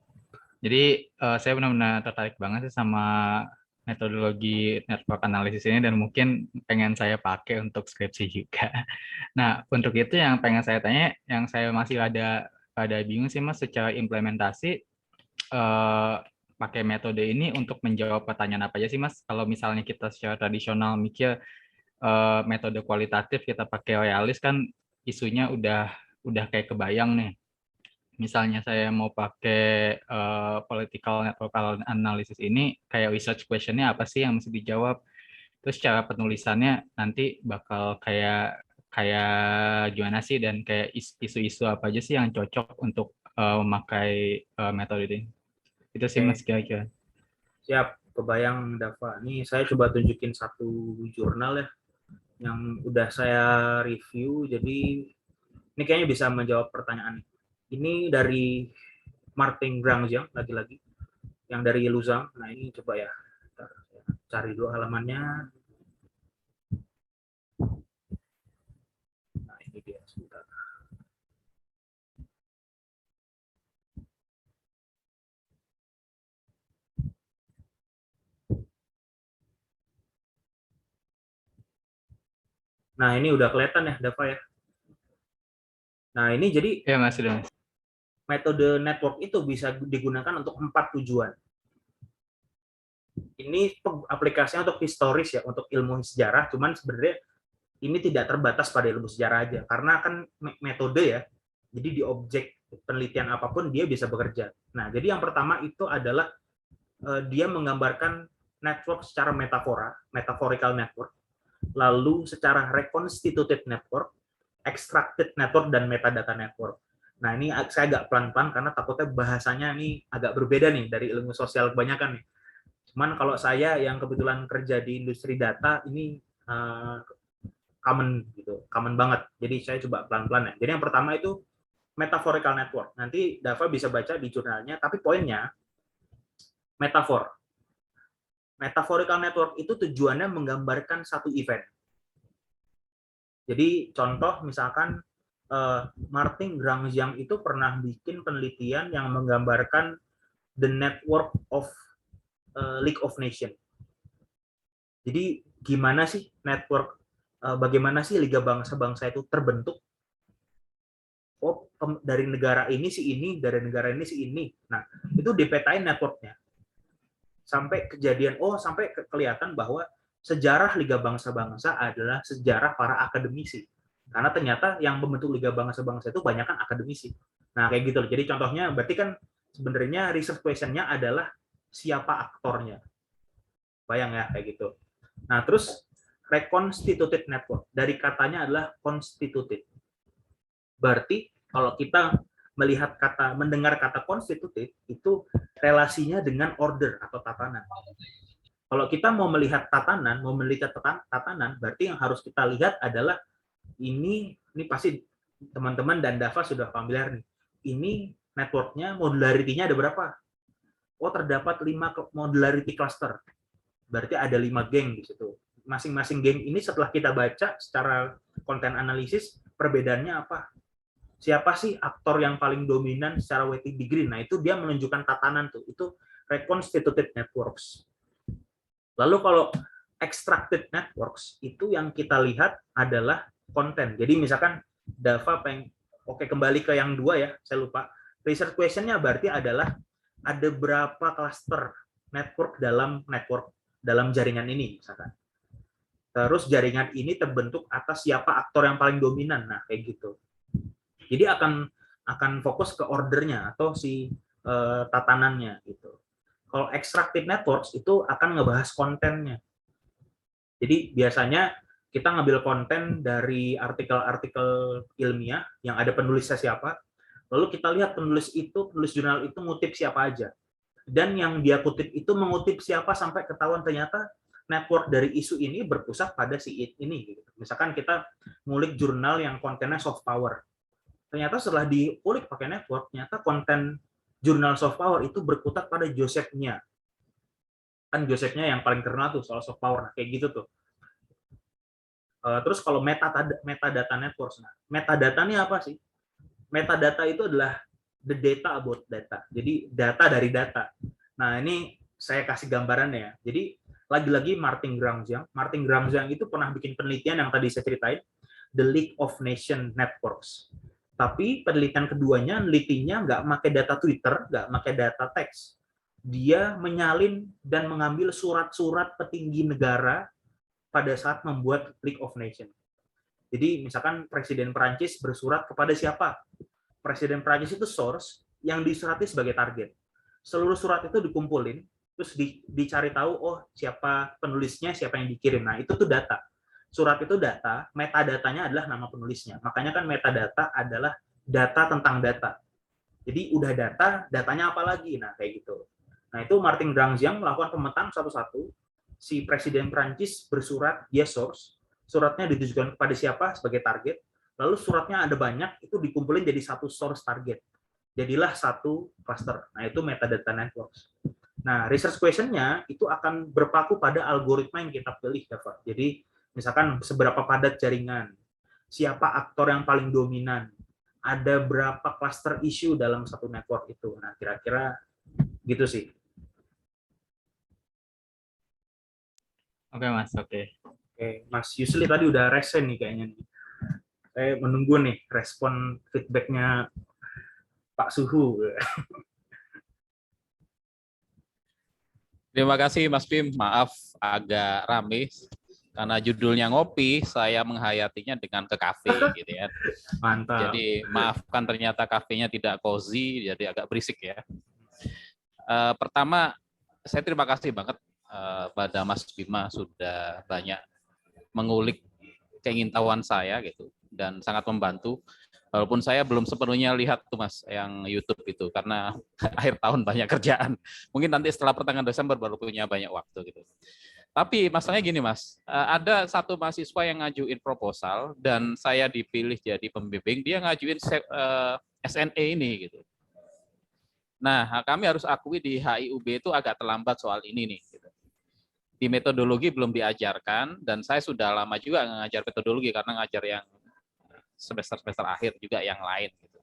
Jadi saya benar-benar tertarik banget sih sama metodologi network analysis ini dan mungkin pengen saya pakai untuk skripsi juga. Nah, untuk itu yang pengen saya tanya, yang saya masih ada bingung sih Mas, secara implementasi pakai metode ini untuk menjawab pertanyaan apa aja sih Mas? Kalau misalnya kita secara tradisional mikir metode kualitatif kita pakai realis kan isunya udah kayak kebayang nih. Misalnya saya mau pakai political network analysis ini, kayak research questionnya apa sih yang mesti dijawab, terus cara penulisannya nanti bakal kayak gimana sih, dan kayak isu-isu apa aja sih yang cocok untuk memakai metode ini. Itu sih Mas kira-kira. Siap, kebayang Dava. Ini saya coba tunjukin satu jurnal ya yang udah saya review, jadi ini kayaknya bisa menjawab pertanyaan. Ini dari Martin Grangjiang, lagi-lagi yang dari Luzang. Nah ini coba ya, cari dulu halamannya. Nah ini dia, sebentar. Nah ini udah kelihatan ya Dava ya. Nah ini jadi Ya Mas, sudah Mas. metode network itu bisa digunakan untuk 4 tujuan. Ini aplikasinya untuk historis ya, untuk ilmu sejarah, cuman sebenarnya ini tidak terbatas pada ilmu sejarah aja, karena kan metode ya, jadi di objek penelitian apapun dia bisa bekerja. Nah, jadi yang pertama itu adalah dia menggambarkan network secara metaphorical network, lalu secara reconstituted network, extracted network, dan metadata network. Nah, ini saya agak pelan-pelan karena takutnya bahasanya ini agak berbeda nih dari ilmu sosial kebanyakan nih. Cuman kalau saya yang kebetulan kerja di industri data, ini common gitu, common banget. Jadi saya coba pelan-pelan ya. Jadi yang pertama itu metaphorical network. Nanti Dava bisa baca di jurnalnya, tapi poinnya metafor. Metaphorical network itu tujuannya menggambarkan satu event. Jadi contoh misalkan Martin Grangjian itu pernah bikin penelitian yang menggambarkan the network of League of Nations. Jadi gimana sih network, bagaimana sih Liga Bangsa-Bangsa itu terbentuk? Oh, dari negara ini si ini, dari negara ini si ini. Nah, itu dipetain networknya. Sampai kejadian, sampai kelihatan bahwa sejarah Liga Bangsa-Bangsa adalah sejarah para akademisi. Karena ternyata yang membentuk Liga Bangsa-Bangsa itu banyak kan akademisi. Nah, kayak gitu. Jadi contohnya berarti kan sebenarnya research question-nya adalah siapa aktornya. Bayang ya, kayak gitu. Nah, terus reconstituted network. Dari katanya adalah constituted. Berarti kalau kita mendengar kata constituted, itu relasinya dengan order atau tatanan. Kalau kita mau melihat tatanan, berarti yang harus kita lihat adalah ini pasti teman-teman dan Dava sudah familiar nih. Ini networknya modularity-nya ada berapa? Oh, terdapat 5 modularity cluster. Berarti ada 5 geng di situ. Masing-masing geng ini setelah kita baca secara konten analisis, perbedaannya apa? Siapa sih aktor yang paling dominan secara weighted degree? Nah, itu dia menunjukkan tatanan tuh. Itu reconstituted networks. Lalu kalau extracted networks, itu yang kita lihat adalah konten. Jadi misalkan Dava kembali ke yang 2 ya, saya lupa. Research question-nya berarti adalah ada berapa cluster network dalam jaringan ini misalkan. Terus jaringan ini terbentuk atas siapa aktor yang paling dominan. Nah, kayak gitu. Jadi akan fokus ke ordernya atau si tatanannya gitu. Kalau extracted networks itu akan ngebahas kontennya. Jadi biasanya kita ngambil konten dari artikel-artikel ilmiah yang ada penulisnya siapa, lalu kita lihat penulis jurnal itu ngutip siapa aja. Dan yang dia kutip itu mengutip siapa sampai ketahuan ternyata network dari isu ini berpusat pada si ini. Misalkan kita ngulik jurnal yang kontennya soft power. Ternyata setelah diulik pakai network, ternyata konten jurnal soft power itu berkutat pada Joseph-nya. Kan Joseph-nya yang paling terkenal tuh soal soft power. Nah, kayak gitu tuh. Terus kalau metadata networks, nah, metadata ini apa sih? Metadata itu adalah the data about data. Jadi data dari data. Nah, ini saya kasih gambarannya ya. Jadi lagi-lagi Martin Grangjian itu pernah bikin penelitian yang tadi saya ceritain, The League of Nations Networks. Tapi penelitian keduanya, nelitinya nggak pakai data Twitter, nggak pakai data teks. Dia menyalin dan mengambil surat-surat petinggi negara pada saat membuat League of Nations. Jadi misalkan Presiden Perancis bersurat kepada siapa? Presiden Perancis itu source, yang disurati sebagai target. Seluruh surat itu dikumpulin, terus dicari tahu, siapa penulisnya, siapa yang dikirim. Nah, itu tuh data. Surat itu data, metadatanya adalah nama penulisnya. Makanya kan metadata adalah data tentang data. Jadi udah data, datanya apa lagi? Nah, kayak gitu. Nah, itu Martin Grangjian melakukan pemetaan satu-satu. Si Presiden Prancis bersurat, dia source. Suratnya ditujukan kepada siapa sebagai target. Lalu suratnya ada banyak, itu dikumpulin jadi satu source target. Jadilah satu cluster. Nah, itu metadata networks. Nah, research question-nya itu akan berpaku pada algoritma yang kita pilih, Dapat. Jadi, misalkan seberapa padat jaringan, siapa aktor yang paling dominan, ada berapa cluster issue dalam satu network itu. Nah, kira-kira gitu sih. Oke, Mas. Oke. Oke, Mas Yusli tadi udah resen nih kayaknya. Saya menunggu nih respon feedback-nya Pak Suhu. Terima kasih Mas Bim, maaf agak rame karena judulnya ngopi, saya menghayatinya dengan ke kafe gitu ya. Mantap. Jadi maafkan ternyata kafenya tidak cozy, jadi agak berisik ya. Pertama, saya terima kasih banget pada Mas Bima sudah banyak mengulik keingintahuan saya gitu dan sangat membantu. Walaupun saya belum sepenuhnya lihat tuh Mas yang YouTube itu karena akhir tahun banyak kerjaan. Mungkin nanti setelah pertengahan Desember baru punya banyak waktu gitu. Tapi masalahnya gini Mas, ada satu mahasiswa yang ngajuin proposal dan saya dipilih jadi pembimbing, dia ngajuin SNE ini gitu. Nah, kami harus akui di HIUB itu agak terlambat soal ini nih. Gitu. Di metodologi belum diajarkan dan saya sudah lama juga ngajar metodologi karena ngajar yang semester-semester akhir juga yang lain. Gitu.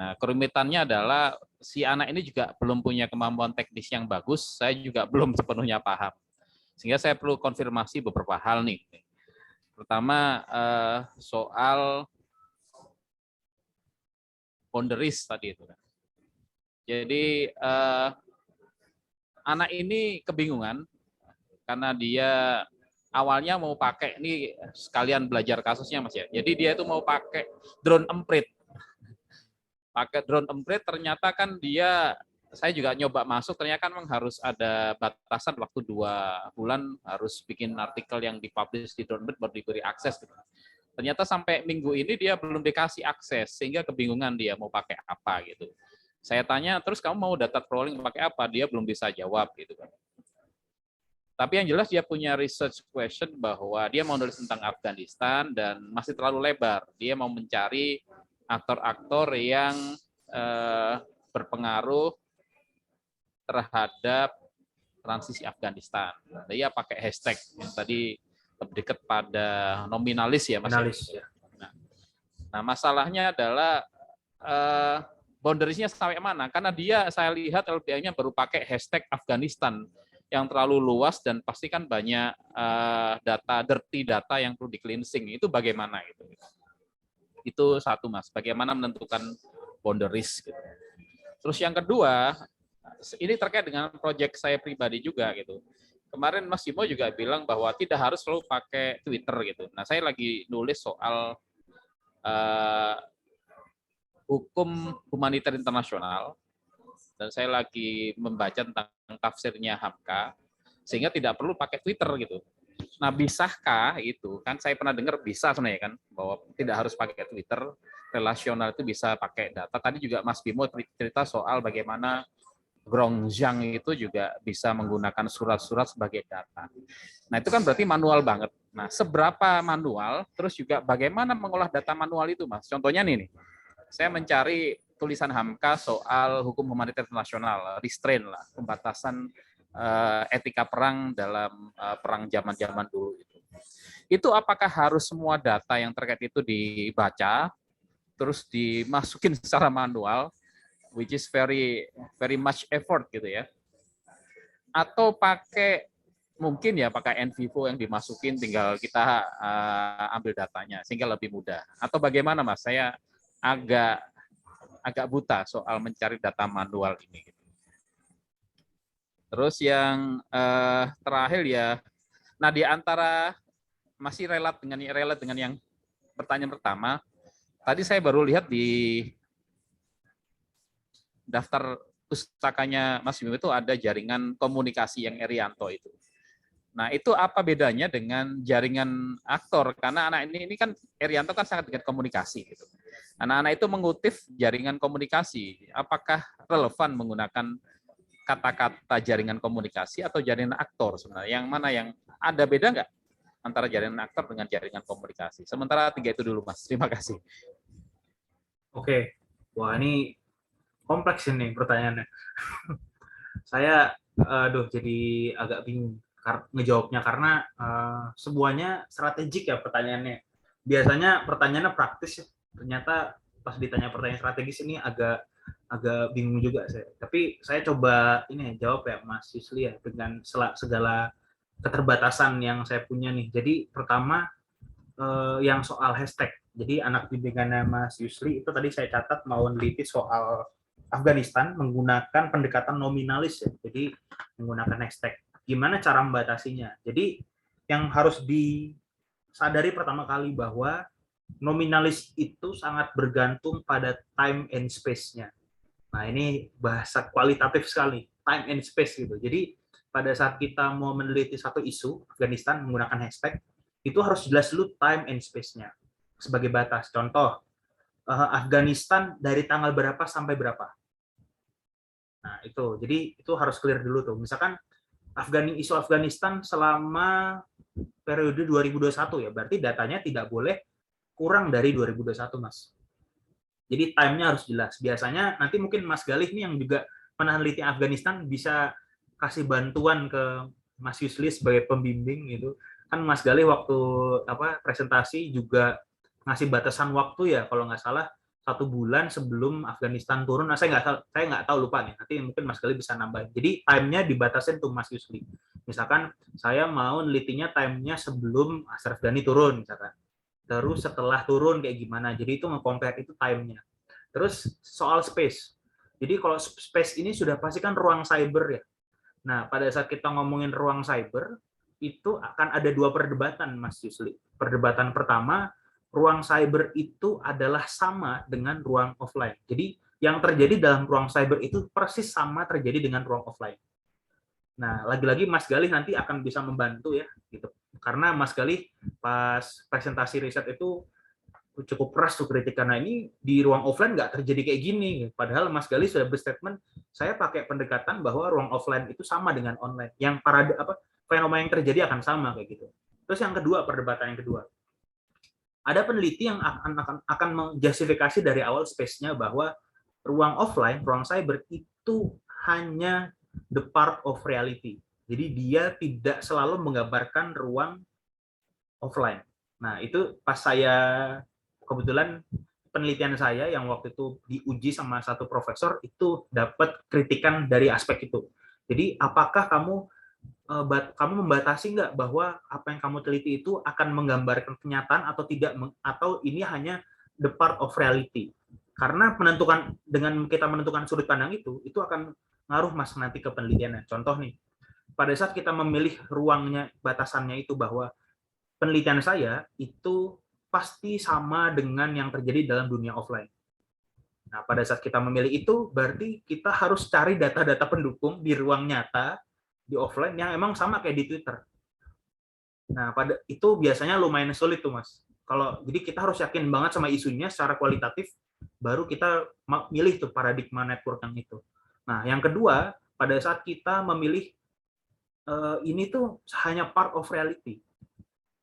Nah, kerumitannya adalah si anak ini juga belum punya kemampuan teknis yang bagus, saya juga belum sepenuhnya paham. Sehingga saya perlu konfirmasi beberapa hal nih. Pertama, soal boundaries tadi itu. Jadi anak ini kebingungan karena dia awalnya mau pakai, ini sekalian belajar kasusnya Mas ya. Jadi dia itu mau pakai drone emprit. Pakai drone emprit ternyata kan dia, saya juga nyoba masuk, ternyata kan memang harus ada batasan waktu 2 bulan harus bikin artikel yang dipublish di drone emprit baru diberi akses. Ternyata sampai minggu ini dia belum dikasih akses, sehingga kebingungan dia mau pakai apa gitu. Saya tanya, terus kamu mau data crawling pakai apa? Dia belum bisa jawab gitu kan. Tapi yang jelas dia punya research question bahwa dia mau nulis tentang Afghanistan dan masih terlalu lebar. Dia mau mencari aktor-aktor yang berpengaruh terhadap transisi Afghanistan. Dia pakai hashtag yang tadi lebih dekat pada nominalis ya Mas. Nominalis ya. Nah, masalahnya adalah boundariesnya sampai mana? Karena dia, saya lihat LBM-nya baru pakai hashtag Afghanistan yang terlalu luas dan pasti kan banyak dirty data yang perlu di cleansing. Itu bagaimana itu? Itu satu Mas, bagaimana menentukan boundaries gitu. Terus yang kedua, ini terkait dengan proyek saya pribadi juga gitu. Kemarin Mas Bimo juga bilang bahwa tidak harus selalu pakai Twitter gitu. Nah, saya lagi nulis soal hukum humaniter internasional dan saya lagi membaca tentang tafsirnya Hamka sehingga tidak perlu pakai Twitter gitu. Nah, bisakah itu? Kan saya pernah dengar bisa sebenarnya kan, bahwa tidak harus pakai Twitter, relasional itu bisa pakai data. Tadi juga Mas Bimo cerita soal bagaimana Grongzhang itu juga bisa menggunakan surat-surat sebagai data. Nah, itu kan berarti manual banget. Nah, seberapa manual, terus juga bagaimana mengolah data manual itu, Mas? Contohnya nih, saya mencari tulisan Hamka soal hukum humaniter internasional, restraint lah, pembatasan etika perang dalam perang zaman-zaman dulu itu. Itu apakah harus semua data yang terkait itu dibaca, terus dimasukin secara manual, which is very much effort gitu ya? Atau pakai mungkin ya pakai NVivo yang dimasukin, tinggal kita ambil datanya sehingga lebih mudah. Atau bagaimana Mas? Saya agak buta soal mencari data manual ini. Terus yang terakhir ya, nah di antara masih relate dengan yang pertanyaan pertama, tadi saya baru lihat di daftar pustakanya Mas Bimo itu ada jaringan komunikasi yang Erianto itu. Nah, itu apa bedanya dengan jaringan aktor? Karena anak ini kan Erianto kan sangat dekat komunikasi gitu. Anak-anak itu mengutip jaringan komunikasi. Apakah relevan menggunakan kata-kata jaringan komunikasi atau jaringan aktor sebenarnya? Yang mana yang ada beda nggak antara jaringan aktor dengan jaringan komunikasi? Sementara 3 itu dulu, Mas. Terima kasih. Oke. Wah, ini kompleks ini pertanyaannya. Saya jadi agak bingung ngejawabnya karena semuanya strategik ya pertanyaannya. Biasanya pertanyaannya praktis ya. Ternyata pas ditanya pertanyaan strategis ini agak bingung juga saya. Tapi saya coba ini jawab ya Mas Yusli ya dengan segala keterbatasan yang saya punya nih. Jadi pertama yang soal hashtag. Jadi anak bimbingannya Mas Yusli itu tadi saya catat mau meneliti soal Afghanistan menggunakan pendekatan nominalis ya. Jadi menggunakan hashtag. Gimana cara membatasinya? Jadi yang harus disadari pertama kali bahwa nominalis itu sangat bergantung pada time and space-nya. Nah, ini bahasa kualitatif sekali, time and space gitu. Jadi pada saat kita mau meneliti satu isu Afghanistan menggunakan hashtag, itu harus jelas dulu time and space-nya sebagai batas. Contoh, Afghanistan dari tanggal berapa sampai berapa. Nah, itu. Jadi itu harus clear dulu tuh. Misalkan isu Afghanistan selama periode 2021 ya. Berarti datanya tidak boleh kurang dari 2021, Mas. Jadi time-nya harus jelas. Biasanya nanti mungkin Mas Galih nih yang juga peneliti Afghanistan bisa kasih bantuan ke Mas Yusli sebagai pembimbing gitu. Kan Mas Galih waktu presentasi juga ngasih batasan waktu ya kalau nggak salah 1 bulan sebelum Afghanistan turun. Nah, saya nggak tahu, lupa nih. Nanti mungkin Mas Galih bisa nambahin. Jadi time-nya dibatasin tuh Mas Yusli. Misalkan saya mau nelitinya time-nya sebelum Ashraf Ghani turun misalkan. Terus setelah turun kayak gimana. Jadi itu nge-compare itu time-nya. Terus soal space. Jadi kalau space ini sudah pasti kan ruang cyber ya. Nah, pada saat kita ngomongin ruang cyber, itu akan ada 2 perdebatan, Mas Yusli. Perdebatan pertama, ruang cyber itu adalah sama dengan ruang offline. Jadi yang terjadi dalam ruang cyber itu persis sama terjadi dengan ruang offline. Nah, lagi-lagi Mas Galih nanti akan bisa membantu ya, gitu. Karena Mas Galih pas presentasi riset itu cukup keras tuh kritik, karena ini di ruang offline nggak terjadi kayak gini. Padahal Mas Galih sudah berstatement, saya pakai pendekatan bahwa ruang offline itu sama dengan online. Yang fenomena yang terjadi akan sama kayak gitu. Terus yang kedua, perdebatan yang kedua. Ada peneliti yang akan menjustifikasi dari awal space-nya bahwa ruang offline, ruang cyber itu hanya the part of reality. Jadi dia tidak selalu menggambarkan ruang offline. Nah, itu pas saya kebetulan penelitian saya yang waktu itu diuji sama satu profesor itu dapat kritikan dari aspek itu. Jadi apakah kamu membatasi nggak bahwa apa yang kamu teliti itu akan menggambarkan kenyataan atau tidak, atau ini hanya the part of reality? Karena dengan kita menentukan sudut pandang itu akan ngaruh Mas nanti ke penelitiannya. Contoh nih, pada saat kita memilih ruangnya, batasannya itu bahwa penelitian saya itu pasti sama dengan yang terjadi dalam dunia offline. Nah, pada saat kita memilih itu, berarti kita harus cari data-data pendukung di ruang nyata, di offline, yang emang sama kayak di Twitter. Nah, pada itu biasanya lumayan sulit tuh, Mas. Jadi kita harus yakin banget sama isunya secara kualitatif, baru kita milih tuh paradigma network yang itu. Nah, yang kedua, pada saat kita memilih ini tuh hanya part of reality.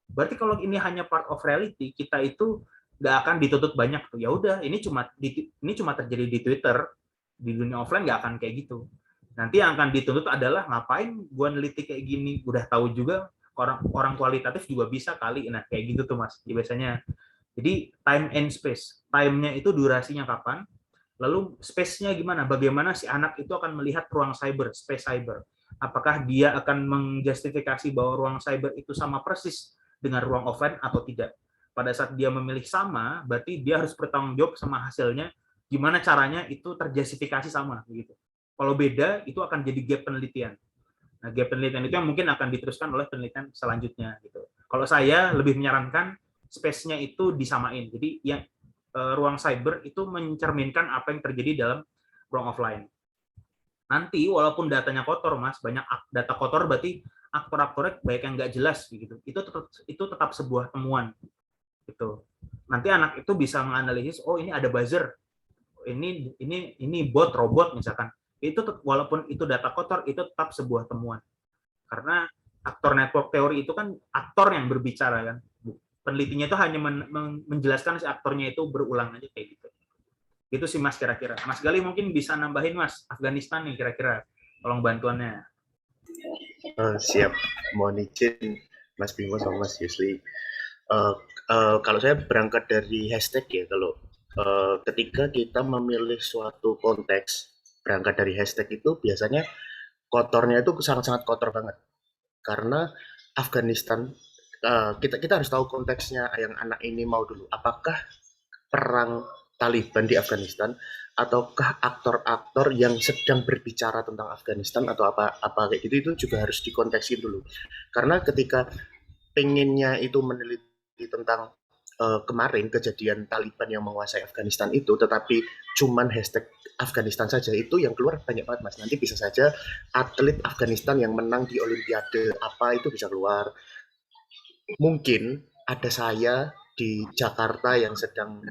Berarti kalau ini hanya part of reality, kita itu nggak akan dituntut banyak tuh. Ya udah, ini cuma terjadi di Twitter, di dunia offline nggak akan kayak gitu. Nanti yang akan dituntut adalah ngapain gua neliti kayak gini, udah tahu juga orang kualitatif juga bisa kali. Nah, kayak gitu tuh Mas. Biasanya. Jadi time and space. Time-nya itu durasinya kapan, lalu space-nya gimana? Bagaimana si anak itu akan melihat ruang cyber, space cyber? Apakah dia akan menjustifikasi bahwa ruang cyber itu sama persis dengan ruang offline atau tidak? Pada saat dia memilih sama, berarti dia harus bertanggung jawab sama hasilnya. Gimana caranya itu terjustifikasi sama, begitu. Kalau beda, itu akan jadi gap penelitian. Nah, gap penelitian itu yang mungkin akan diteruskan oleh penelitian selanjutnya. Gitu. Kalau saya lebih menyarankan space-nya itu disamain. Jadi yang ruang cyber itu mencerminkan apa yang terjadi dalam ruang offline. Nanti walaupun datanya kotor, Mas, banyak data kotor berarti aktor-aktornya banyak yang nggak jelas gitu. Itu tetap sebuah temuan gitu. Nanti anak itu bisa menganalisis, oh ini ada buzzer, ini bot robot misalkan. Itu walaupun itu data kotor, itu tetap sebuah temuan. Karena aktor network teori itu kan aktor yang berbicara kan. Penelitinya itu hanya menjelaskan si aktornya itu berulang aja kayak gitu. Itu sih Mas kira-kira. Mas Galih mungkin bisa nambahin Mas, Afghanistan nih kira-kira. Tolong bantuannya. Siap, mohon izin Mas Bimo sama Mas Yusli. Kalau saya berangkat dari hashtag ya, kalau ketika kita memilih suatu konteks, berangkat dari hashtag itu biasanya kotornya itu sangat-sangat kotor banget. Karena Afghanistan, kita harus tahu konteksnya yang anak ini mau dulu. Apakah perang Taliban di Afghanistan ataukah aktor-aktor yang sedang berbicara tentang Afghanistan atau apa kayak gitu, itu juga harus dikonteksin dulu. Karena ketika pengennya itu meneliti tentang kemarin kejadian Taliban yang menguasai Afghanistan itu, tetapi cuman hashtag Afghanistan saja, itu yang keluar banyak banget Mas. Nanti bisa saja atlet Afghanistan yang menang di Olimpiade apa itu bisa keluar. Mungkin ada saya di Jakarta yang sedang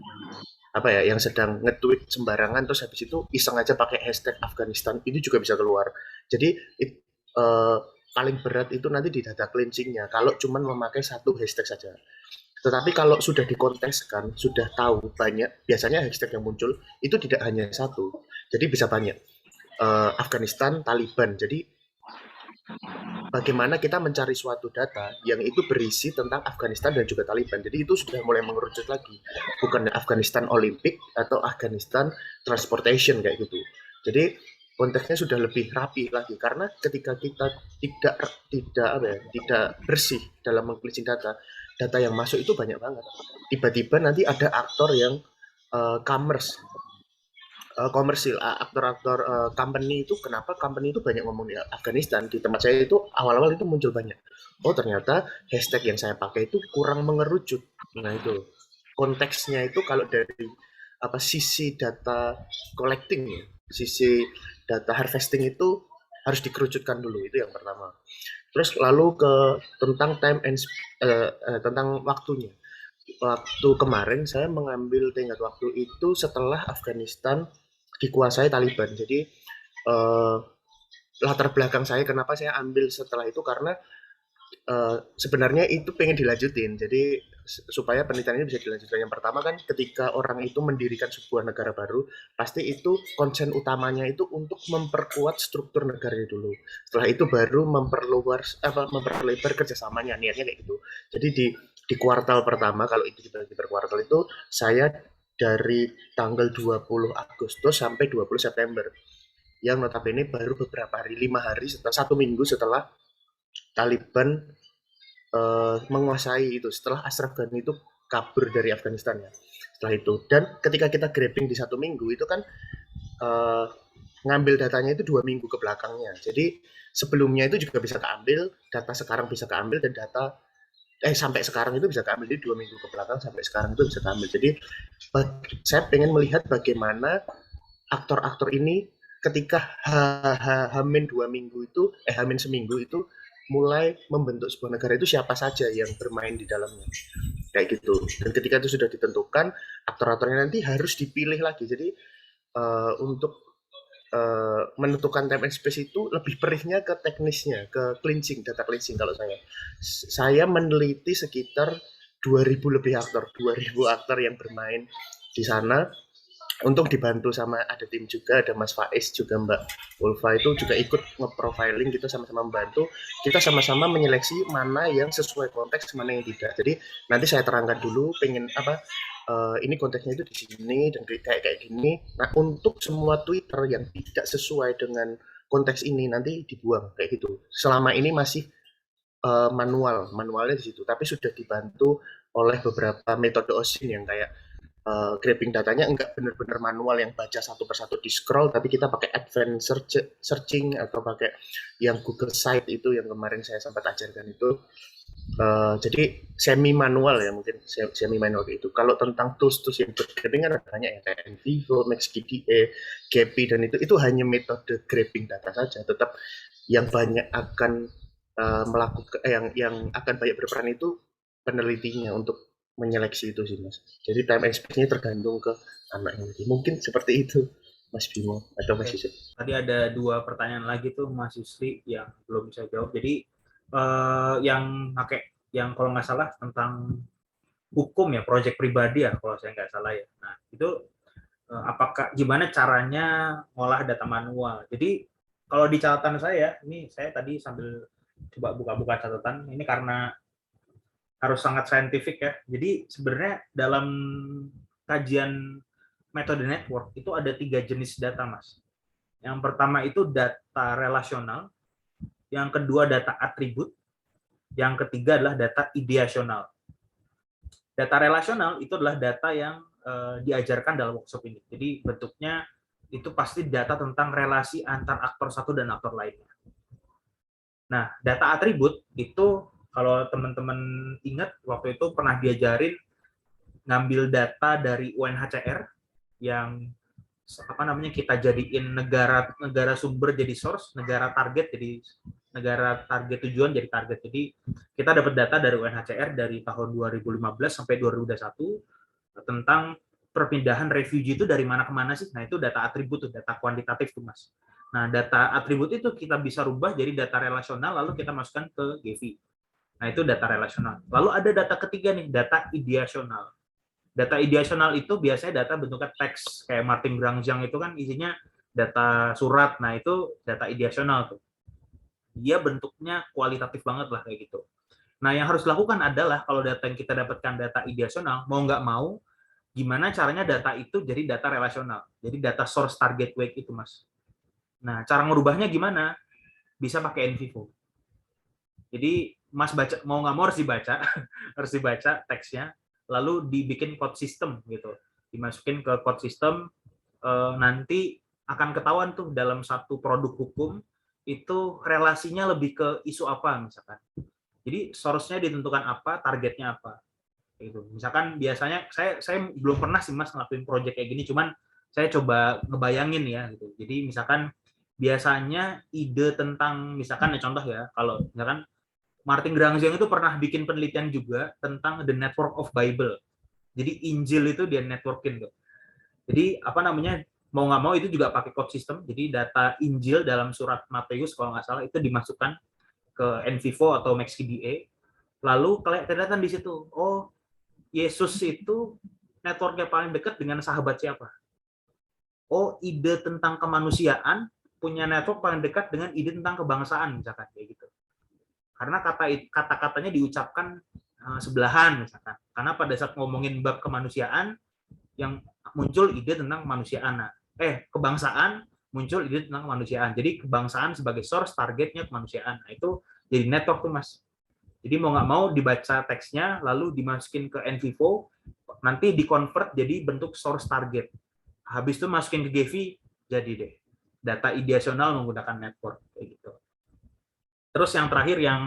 nge-tweet sembarangan, terus habis itu iseng aja pakai hashtag Afghanistan, itu juga bisa keluar. Jadi paling berat itu nanti di data cleansing-nya kalau cuman memakai satu hashtag saja. Tetapi kalau sudah dikonteskan, sudah tahu banyak, biasanya hashtag yang muncul itu tidak hanya satu, jadi bisa banyak. Afghanistan, Taliban. Jadi bagaimana kita mencari suatu data yang itu berisi tentang Afghanistan dan juga Taliban. Jadi itu sudah mulai mengerucut lagi, bukan Afghanistan Olympic atau Afghanistan Transportation kayak gitu. Jadi konteksnya sudah lebih rapi lagi karena ketika kita tidak bersih dalam meng-cleansing data yang masuk itu banyak banget. Tiba-tiba nanti ada aktor yang komersil, aktor-aktor company itu, kenapa company itu banyak ngomong di Afghanistan. Di tempat saya itu awal-awal itu muncul banyak. Oh ternyata hashtag yang saya pakai itu kurang mengerucut. Nah itu konteksnya itu kalau dari sisi data collecting, sisi data harvesting itu harus dikerucutkan dulu, itu yang pertama. Terus lalu ke tentang tentang waktunya. Waktu kemarin saya mengambil tenggat waktu itu setelah Afghanistan dikuasai Taliban. Jadi latar belakang saya kenapa saya ambil setelah itu karena sebenarnya itu pengen dilanjutin. Jadi supaya penelitian ini bisa dilanjutkan. Yang pertama kan ketika orang itu mendirikan sebuah negara baru, pasti itu konsen utamanya itu untuk memperkuat struktur negaranya dulu. Setelah itu baru memperlebar kerjasamanya, niatnya kayak gitu. Jadi di kuartal pertama, kalau itu dibagi per kuartal itu, saya dari tanggal 20 Agustus sampai 20 September. Yang notabene baru beberapa hari, 5 hari, setelah 1 minggu setelah Taliban menguasai itu, setelah Ashraf Ghani itu kabur dari Afghanistan ya. Setelah itu, dan ketika kita grabbing di 1 minggu itu kan ngambil datanya itu 2 minggu ke belakangnya. Jadi sebelumnya itu juga bisa keambil, data sekarang bisa keambil, dan data sampai sekarang itu bisa keambil. Jadi 2 minggu ke belakang sampai sekarang itu bisa keambil. Jadi saya pengen melihat bagaimana aktor-aktor ini ketika hamin 2 minggu itu, hamin seminggu itu mulai membentuk sebuah negara itu siapa saja yang bermain di dalamnya, kayak gitu. Dan ketika itu sudah ditentukan, aktor-aktornya nanti harus dipilih lagi. Jadi untuk menentukan time and space itu lebih perihnya ke teknisnya, ke cleansing, data cleansing. Kalau saya meneliti sekitar 2000 lebih aktor, 2000 aktor yang bermain di sana. Untuk dibantu sama ada tim juga, ada Mas Faiz juga, Mbak Ulfa itu juga ikut nge-profiling, kita sama-sama membantu, kita sama-sama menyeleksi mana yang sesuai konteks, mana yang tidak. Jadi nanti saya terangkan dulu pengen ini konteksnya itu di sini dan kayak gini. Nah untuk semua Twitter yang tidak sesuai dengan konteks ini nanti dibuang kayak gitu. Selama ini masih manualnya di situ, tapi sudah dibantu oleh beberapa metode OSINT yang kayak grabbing datanya enggak benar-benar manual yang baca satu persatu di scroll, tapi kita pakai advanced searching atau pakai yang Google Site itu yang kemarin saya sempat ajarkan itu. Jadi semi manual ya, mungkin semi manual itu. Kalau tentang tools yang grabbing kan banyak ya, kayak NVivo, MaxQDA, Gephi, dan itu hanya metode grabbing data saja. Tetap yang banyak akan melakukan yang akan banyak berperan itu penelitinya untuk menyeleksi itu sih Mas. Jadi time and space-nya tergantung ke anaknya. Mungkin seperti itu Mas Bimo atau Mas Yusuf. Tadi ada 2 pertanyaan lagi tuh Mas Yusri yang belum bisa jawab. Jadi yang kalau nggak salah tentang hukum ya, proyek pribadi ya kalau saya nggak salah ya. Nah itu gimana caranya ngolah data manual. Jadi kalau di catatan saya, ini saya tadi sambil coba buka-buka catatan, ini karena harus sangat saintifik ya. Jadi sebenarnya dalam kajian metode network itu ada 3 jenis data, Mas. Yang pertama itu data relasional, yang kedua data atribut, yang ketiga adalah data ideasional. Data relasional itu adalah data yang diajarkan dalam workshop ini. Jadi bentuknya itu pasti data tentang relasi antar aktor satu dan aktor lainnya. Nah, data atribut itu kalau teman-teman ingat, waktu itu pernah diajarin ngambil data dari UNHCR yang kita jadiin negara sumber jadi source, negara target tujuan jadi target. Jadi kita dapat data dari UNHCR dari tahun 2015 sampai 2021 tentang perpindahan refugee itu dari mana ke mana sih. Nah, itu data atribut tuh, data kuantitatif tuh Mas. Nah, data atribut itu kita bisa rubah jadi data relasional, lalu kita masukkan ke GV. Nah, itu data relasional. Lalu ada data ketiga nih, data ideasional. Data ideasional itu biasanya data bentuknya teks, kayak Martin Grangjian itu kan isinya data surat. Nah, itu data ideasional tuh. Dia bentuknya kualitatif banget lah kayak gitu. Nah, yang harus dilakukan adalah kalau data yang kita dapatkan data ideasional, mau nggak mau, gimana caranya data itu jadi data relasional. Jadi data source target weight itu, Mas. Nah, cara ngerubahnya gimana? Bisa pakai NVivo. Jadi Mas baca, mau nggak mau harus dibaca, harus dibaca teksnya, lalu dibikin code system gitu, dimasukin ke code system, nanti akan ketahuan tuh dalam satu produk hukum itu relasinya lebih ke isu apa misalkan. Jadi source-nya ditentukan apa, targetnya apa. Gitu. Misalkan biasanya saya belum pernah sih Mas ngelakuin project kayak gini, cuman saya coba ngebayangin ya gitu. Jadi misalkan biasanya ide tentang misalkan ya contoh ya, kalau misalkan Martin Grangjian itu pernah bikin penelitian juga tentang the network of Bible. Jadi Injil itu dia networkin tuh. Jadi apa namanya, mau nggak mau itu juga pakai code system. Jadi data Injil dalam surat Matius kalau nggak salah itu dimasukkan ke NVivo atau MaxQDA. Lalu kelihatan di situ, oh Yesus itu networknya paling dekat dengan sahabat siapa? Oh, ide tentang kemanusiaan punya network paling dekat dengan ide tentang kebangsaan misalkan kayak gitu. Karena kata-katanya diucapkan sebelahan misalkan. Karena pada saat ngomongin bab kemanusiaan yang muncul ide tentang kemanusiaan. Kebangsaan muncul ide tentang kemanusiaan. Jadi kebangsaan sebagai source targetnya kemanusiaan. Nah, itu jadi network tuh Mas. Jadi mau nggak mau dibaca teksnya, lalu dimasukin ke NVivo, nanti di-convert jadi bentuk source target. Habis itu masukin ke GV, jadi deh. Data ideasional menggunakan network kayak gitu. Terus yang terakhir yang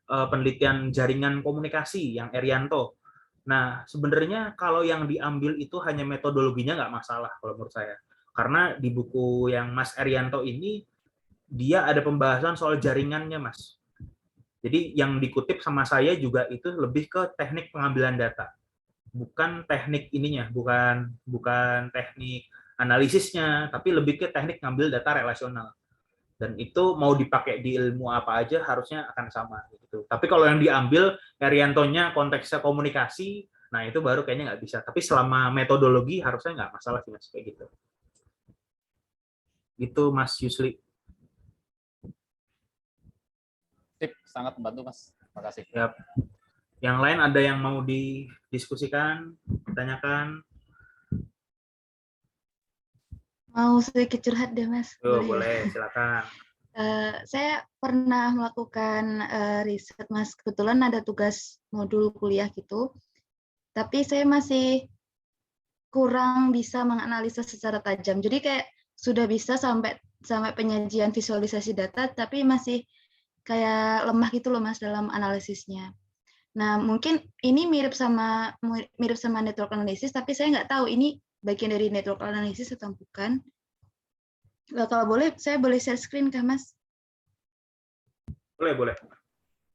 penelitian jaringan komunikasi yang Erianto. Nah, sebenarnya kalau yang diambil itu hanya metodologinya nggak masalah kalau menurut saya. Karena di buku yang Mas Erianto ini, dia ada pembahasan soal jaringannya, Mas. Jadi yang dikutip sama saya juga itu lebih ke teknik pengambilan data. Bukan teknik ininya, bukan teknik analisisnya, tapi lebih ke teknik ngambil data relasional. Dan itu mau dipakai di ilmu apa aja harusnya akan sama gitu. Tapi kalau yang diambil Eriantonya konteksnya komunikasi, nah itu baru kayaknya nggak bisa. Tapi selama metodologi harusnya nggak masalah sih Mas kayak gitu. Gitu Mas Yusli. Tip sangat membantu Mas. Terima kasih. Yap. Yang lain ada yang mau didiskusikan, ditanyakan? Mau sedikit curhat deh Mas. Boleh, silakan. Saya pernah melakukan riset Mas. Kebetulan ada tugas modul kuliah gitu. Tapi saya masih kurang bisa menganalisa secara tajam. Jadi kayak sudah bisa sampai penyajian visualisasi data, tapi masih kayak lemah gitu loh Mas dalam analisisnya. Nah, mungkin ini mirip sama network analysis, tapi saya nggak tahu ini bagian dari network analysis atau bukan. Kalau boleh, saya boleh share screen kah, Mas? Boleh.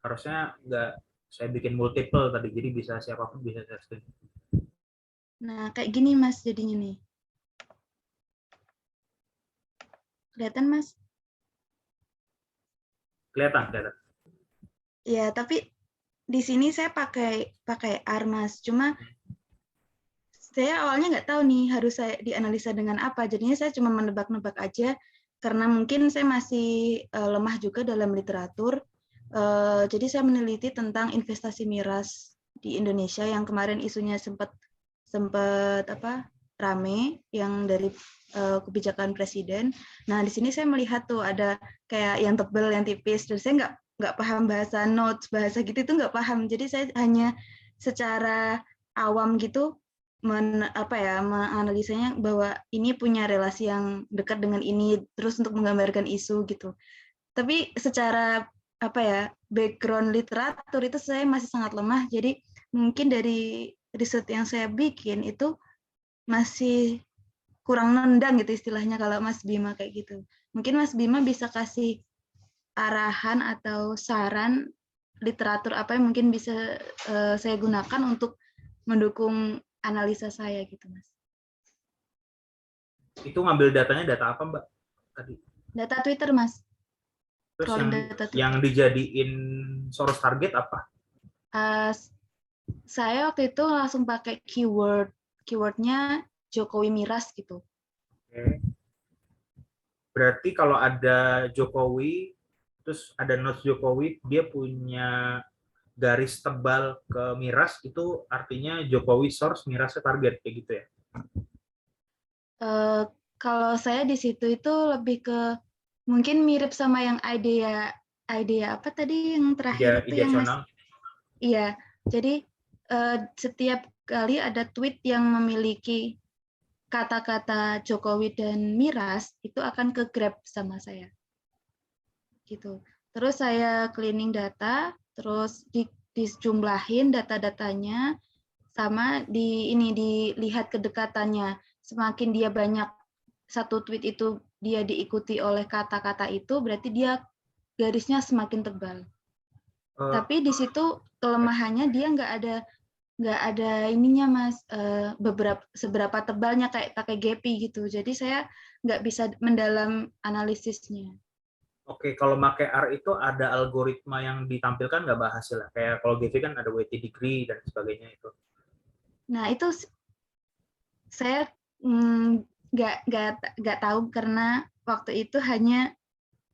Harusnya nggak saya bikin multiple tadi, jadi bisa siapapun bisa share screen. Nah, kayak gini, Mas, jadinya nih. Kelihatan, Mas? Kelihatan. Ya, tapi di sini saya pakai R, Mas. Cuma saya awalnya nggak tahu nih harus saya dianalisa dengan apa. Jadinya saya cuma menebak-nebak aja karena mungkin saya masih lemah juga dalam literatur. Jadi saya meneliti tentang investasi miras di Indonesia yang kemarin isunya sempat rame yang dari kebijakan presiden. Nah di sini saya melihat tuh ada kayak yang tebal, yang tipis, dan saya nggak paham bahasa notes, bahasa gitu itu nggak paham. Jadi saya hanya secara awam gitu menganalisanya bahwa ini punya relasi yang dekat dengan ini, terus untuk menggambarkan isu gitu. Tapi secara background literatur itu saya masih sangat lemah. Jadi mungkin dari riset yang saya bikin itu masih kurang nendang gitu istilahnya kalau Mas Bima kayak gitu. Mungkin Mas Bima bisa kasih arahan atau saran literatur apa yang mungkin bisa saya gunakan untuk mendukung analisa saya gitu Mas. Itu ngambil datanya data apa Mbak tadi? Data Twitter, Mas. Terus Crawling data Twitter. yang dijadiin source target apa? Saya waktu itu langsung pakai keywordnya Jokowi Miras gitu. Oke. Berarti kalau ada Jokowi, terus ada notes Jokowi, dia punya garis tebal ke miras, itu artinya Jokowi source, mirasnya target, kayak gitu ya? Kalau saya di situ itu lebih ke mungkin mirip sama yang idea apa tadi yang terakhir itu yang Mas. Iya, jadi setiap kali ada tweet yang memiliki kata-kata Jokowi dan miras itu akan ke grab sama saya. Gitu. Terus saya cleaning data, terus dijumlahin data-datanya sama dilihat kedekatannya. Semakin dia banyak satu tweet itu dia diikuti oleh kata-kata itu, berarti dia garisnya semakin tebal. Tapi di situ kelemahannya dia nggak ada ininya, Mas, seberapa tebalnya kayak pakai Gephi gitu. Jadi saya nggak bisa mendalam analisisnya. Oke, kalau pakai R itu ada algoritma yang ditampilkan nggak Mbak hasilnya? Kayak kalau Gephi kan ada weighted degree dan sebagainya itu. Nah, itu saya nggak tahu karena waktu itu hanya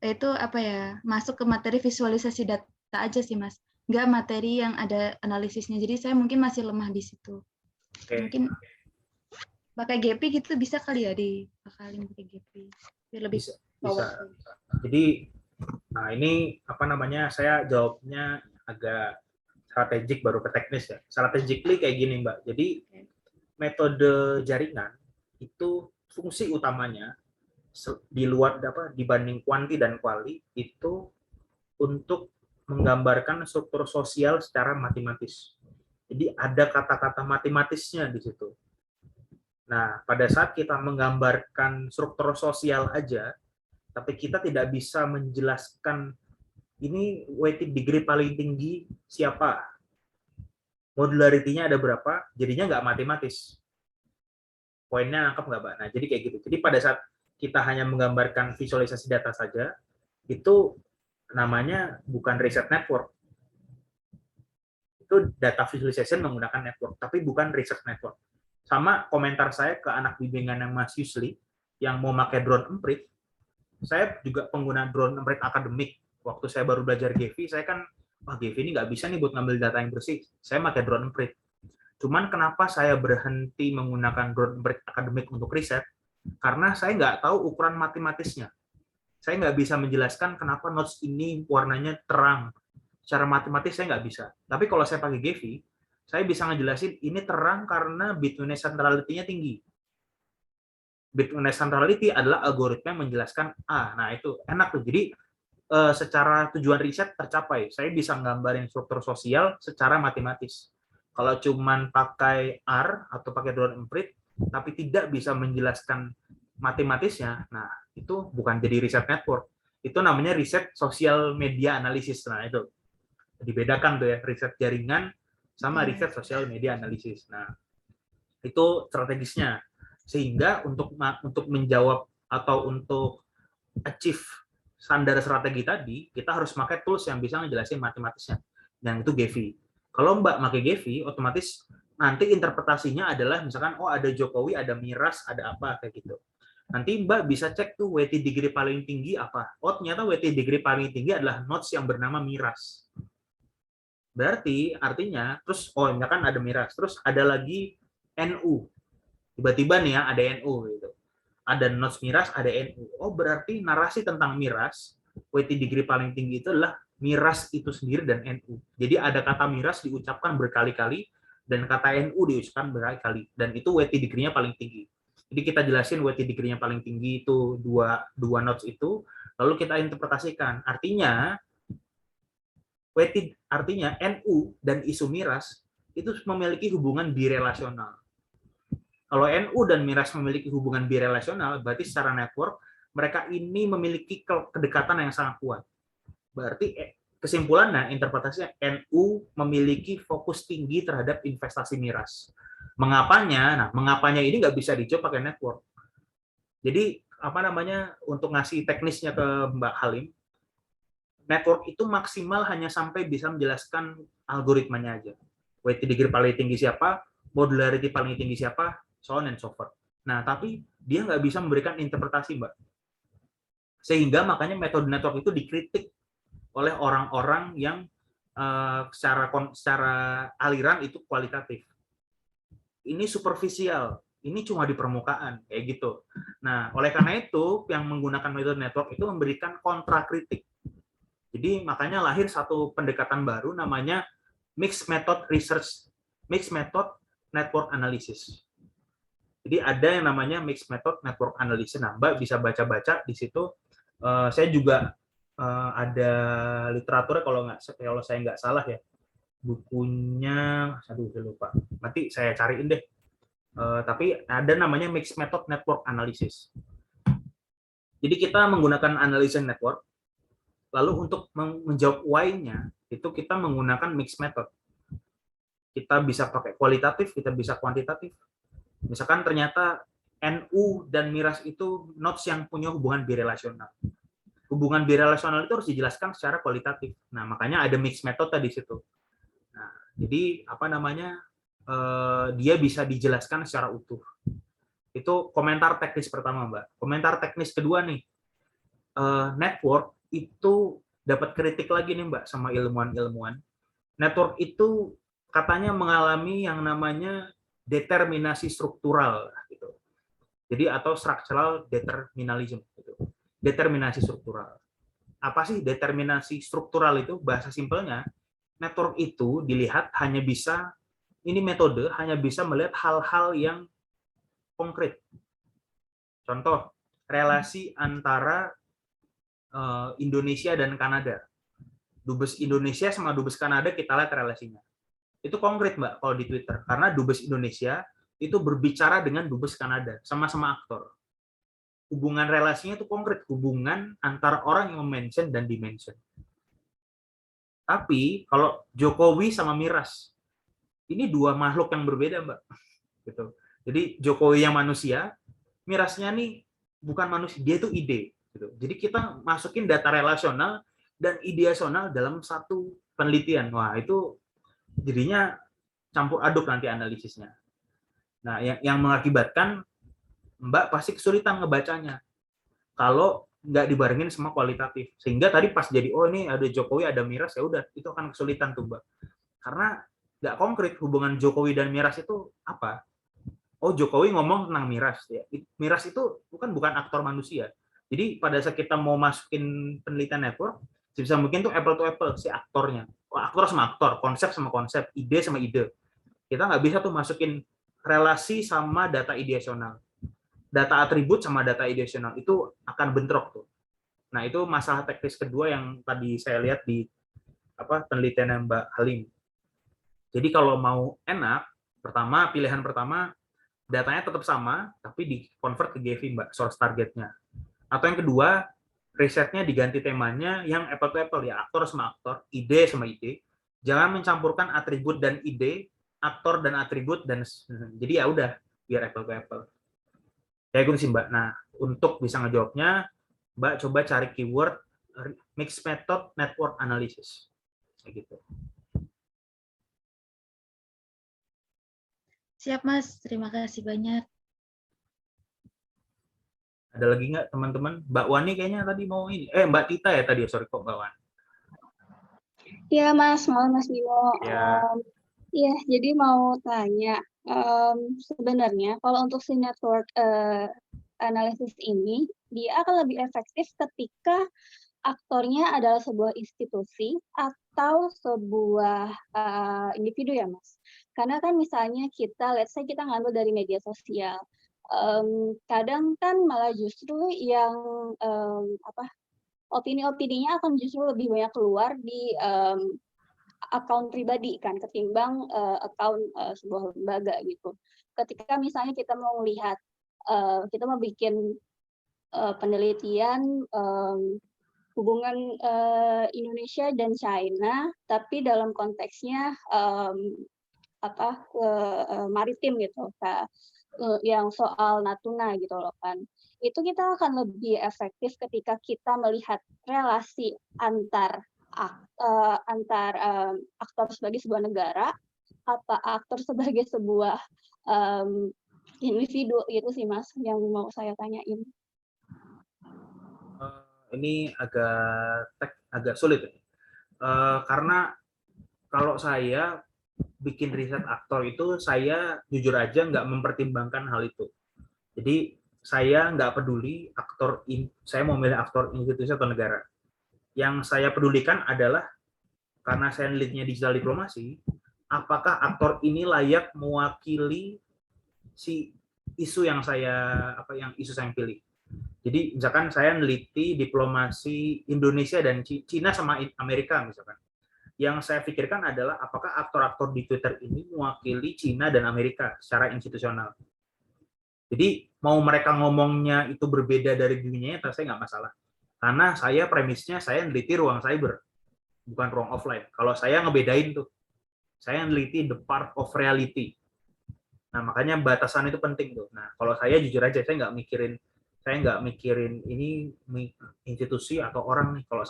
itu apa ya, masuk ke materi visualisasi data aja sih, Mas. Nggak materi yang ada analisisnya. Jadi saya mungkin masih lemah di situ. Oke. Mungkin pakai Gephi gitu bisa kali ya dipakalin pakai Gephi. Biar lebih bisa. powerful. Jadi, nah ini apa namanya, saya jawabnya agak strategik baru ke teknis ya. Strategically kayak gini Mbak. Jadi metode jaringan itu fungsi utamanya di luar dibanding kuanti dan kuali itu untuk menggambarkan struktur sosial secara matematis. Jadi ada kata-kata matematisnya di situ. Nah, pada saat kita menggambarkan struktur sosial aja, tapi kita tidak bisa menjelaskan ini weighted degree paling tinggi siapa, modularity-nya ada berapa, jadinya nggak matematis. Poinnya nangkep nggak, Mbak? Nah, jadi kayak gitu. Jadi pada saat kita hanya menggambarkan visualisasi data saja, itu namanya bukan research network. Itu data visualization menggunakan network, tapi bukan research network. Sama komentar saya ke anak bimbingan yang Mas Yusli, yang mau pakai drone emprit, saya juga pengguna drone emprit akademik. Waktu saya baru belajar Gephi, saya kan, wah Gephi ini nggak bisa nih buat ngambil data yang bersih. Saya pakai drone emprit. Cuman kenapa saya berhenti menggunakan drone emprit akademik untuk riset? Karena saya nggak tahu ukuran matematisnya. Saya nggak bisa menjelaskan kenapa nodes ini warnanya terang. Secara matematis saya nggak bisa. Tapi kalau saya pakai Gephi, saya bisa ngejelasin ini terang karena bitwitness centrality-nya tinggi. Bitwitness centrality adalah algoritma yang menjelaskan A. Nah, itu enak tuh. Jadi, secara tujuan riset tercapai. Saya bisa nggambarin struktur sosial secara matematis. Kalau cuman pakai R atau pakai drone emprit, tapi tidak bisa menjelaskan matematisnya, nah itu bukan jadi riset network. Itu namanya riset sosial media analisis. Nah, itu dibedakan tuh ya, riset jaringan sama riset sosial media analisis. Nah, itu strategisnya. Sehingga untuk menjawab atau untuk achieve standar strategi tadi, kita harus pakai tools yang bisa ngejelasin matematisnya. Dan itu Gephi. Kalau Mbak pakai Gephi, otomatis nanti interpretasinya adalah misalkan, oh ada Jokowi, ada miras, ada apa, kayak gitu. Nanti Mbak bisa cek tuh weighted degree paling tinggi apa. Oh ternyata weighted degree paling tinggi adalah nodes yang bernama miras. Berarti artinya, terus oh misalkan ada miras, terus ada lagi NU. Tiba-tiba nih ya ada NU gitu. Ada nodes miras, ada NU. Oh berarti narasi tentang miras, weighted degree paling tinggi itu adalah miras itu sendiri dan NU. Jadi ada kata miras diucapkan berkali-kali dan kata NU diucapkan berkali-kali. Dan itu weighted degree-nya paling tinggi. Jadi kita jelasin weighted degree-nya paling tinggi itu dua nodes itu, lalu kita interpretasikan. Artinya NU dan isu miras itu memiliki hubungan birelasional. Kalau NU dan miras memiliki hubungan birelasional, berarti secara network mereka ini memiliki kedekatan yang sangat kuat. Berarti kesimpulannya, interpretasinya NU memiliki fokus tinggi terhadap investasi miras. Mengapanya? Nah, mengapanya ini nggak bisa dijawab pakai network. Jadi untuk ngasih teknisnya ke Mbak Halim, network itu maksimal hanya sampai bisa menjelaskan algoritmanya aja. Weight degree paling tinggi siapa, modularity paling tinggi siapa, so on and so forth. Nah, tapi dia nggak bisa memberikan interpretasi, Mbak. Sehingga makanya metode network itu dikritik oleh orang-orang yang secara aliran itu kualitatif. Ini superficial, ini cuma di permukaan, kayak gitu. Nah, oleh karena itu, yang menggunakan metode network itu memberikan kontrakritik. Jadi makanya lahir satu pendekatan baru namanya mixed method research, mixed method network analysis. Jadi ada yang namanya mixed method network analysis. Nah, Mbak bisa baca-baca di situ. Saya juga ada literaturnya kalau saya nggak salah ya, bukunya, aduh saya lupa. Nanti saya cariin deh. Tapi ada namanya mixed method network analysis. Jadi kita menggunakan analysis network. Lalu untuk menjawab why-nya, itu kita menggunakan mixed method. Kita bisa pakai kualitatif, kita bisa kuantitatif. Misalkan ternyata NU dan miras itu nodes yang punya hubungan birelasional. Hubungan birelasional itu harus dijelaskan secara kualitatif. Nah, makanya ada mixed method tadi situ. Nah, jadi dia bisa dijelaskan secara utuh. Itu komentar teknis pertama, Mbak. Komentar teknis kedua nih, network itu dapat kritik lagi nih, Mbak, sama ilmuwan-ilmuwan. Network itu katanya mengalami yang namanya determinasi struktural gitu. Jadi atau structural determinism gitu. Determinasi struktural. Apa sih determinasi struktural itu? Bahasa simpelnya, network itu dilihat hanya bisa melihat hal-hal yang konkret. Contoh, relasi antara Indonesia dan Kanada. Dubes Indonesia sama dubes Kanada kita lihat relasinya. Itu konkret, Mbak, kalau di Twitter. Karena dubes Indonesia itu berbicara dengan dubes Kanada, sama-sama aktor. Hubungan relasinya itu konkret, hubungan antara orang yang mention dan dimention. Tapi kalau Jokowi sama Miras, ini dua makhluk yang berbeda, Mbak. Gitu. Jadi Jokowi yang manusia, Mirasnya nih bukan manusia, dia itu ide. Gitu. Jadi kita masukin data relasional dan ideasional dalam satu penelitian. Wah, itu jadinya campur aduk nanti analisisnya. Nah, yang mengakibatkan Mbak pasti kesulitan ngebacanya kalau nggak dibarengin sama kualitatif. Sehingga tadi pas jadi, oh ini ada Jokowi, ada Miras, ya udah, itu akan kesulitan tuh, Mbak. Karena nggak konkret hubungan Jokowi dan Miras itu apa. Oh, Jokowi ngomong tentang Miras. Ya. Miras itu bukan aktor manusia. Jadi pada saat kita mau masukin penelitian network, sebisa mungkin tuh apple to apple si aktornya. Aktor sama aktor, konsep sama konsep, ide sama ide. Kita nggak bisa tuh masukin relasi sama data ideasional. Data atribut sama data ideasional itu akan bentrok tuh. Nah, itu masalah teknis kedua yang tadi saya lihat di penelitian Mbak Halim. Jadi kalau mau enak, pilihan pertama datanya tetap sama, tapi di-convert ke GV, Mbak, source targetnya. Atau yang kedua, risetnya diganti temanya yang apple to apple, ya, aktor sama aktor, ide sama ide. Jangan mencampurkan atribut dan ide, aktor dan atribut, dan jadi ya udah, biar apple to apple. Kayak gitu sih, Mbak. Nah, untuk bisa ngejawabnya, Mbak coba cari keyword mixed method network analysis. Kayak gitu. Siap, Mas. Terima kasih banyak. Ada lagi nggak, teman-teman? Mbak Wani kayaknya tadi mau ini. Mbak Tita ya tadi, sorry kok Mbak Wani. Iya, Mas. Mau Mas Bimo. Ya. Iya, jadi mau tanya. Sebenarnya kalau untuk si network analysis ini, dia akan lebih efektif ketika aktornya adalah sebuah institusi atau sebuah individu ya, Mas. Karena kan misalnya let's say kita ngambil dari media sosial. Kadang kan malah justru yang opini-opininya akan justru lebih banyak keluar di akun pribadi kan ketimbang akun sebuah lembaga gitu. Ketika misalnya kita mau melihat, kita mau bikin penelitian hubungan Indonesia dan China, tapi dalam konteksnya maritim gitu, yang soal Natuna gitu loh kan. itu kita akan lebih efektif ketika kita melihat relasi antar aktor sebagai sebuah negara atau aktor sebagai sebuah individu gitu sih Mas yang mau saya tanyain. Ini agak sulit karena kalau saya bikin riset aktor itu, saya jujur aja nggak mempertimbangkan hal itu. Jadi saya nggak peduli saya mau milih aktor institusi atau negara. Yang saya pedulikan adalah, karena saya nelitinya digital diplomasi, apakah aktor ini layak mewakili si isu yang saya pilih. Jadi misalkan saya neliti diplomasi Indonesia dan Cina sama Amerika misalkan. Yang saya pikirkan adalah apakah aktor-aktor di Twitter ini mewakili Cina dan Amerika secara institusional. Jadi mau mereka ngomongnya itu berbeda dari dunia nyata, saya nggak masalah. Karena saya premisnya saya neliti ruang cyber, bukan ruang offline. Kalau saya ngebedain tuh, saya neliti the part of reality. Nah makanya batasan itu penting tuh. Nah kalau saya jujur aja, saya nggak mikirin ini institusi atau orang nih. Kalau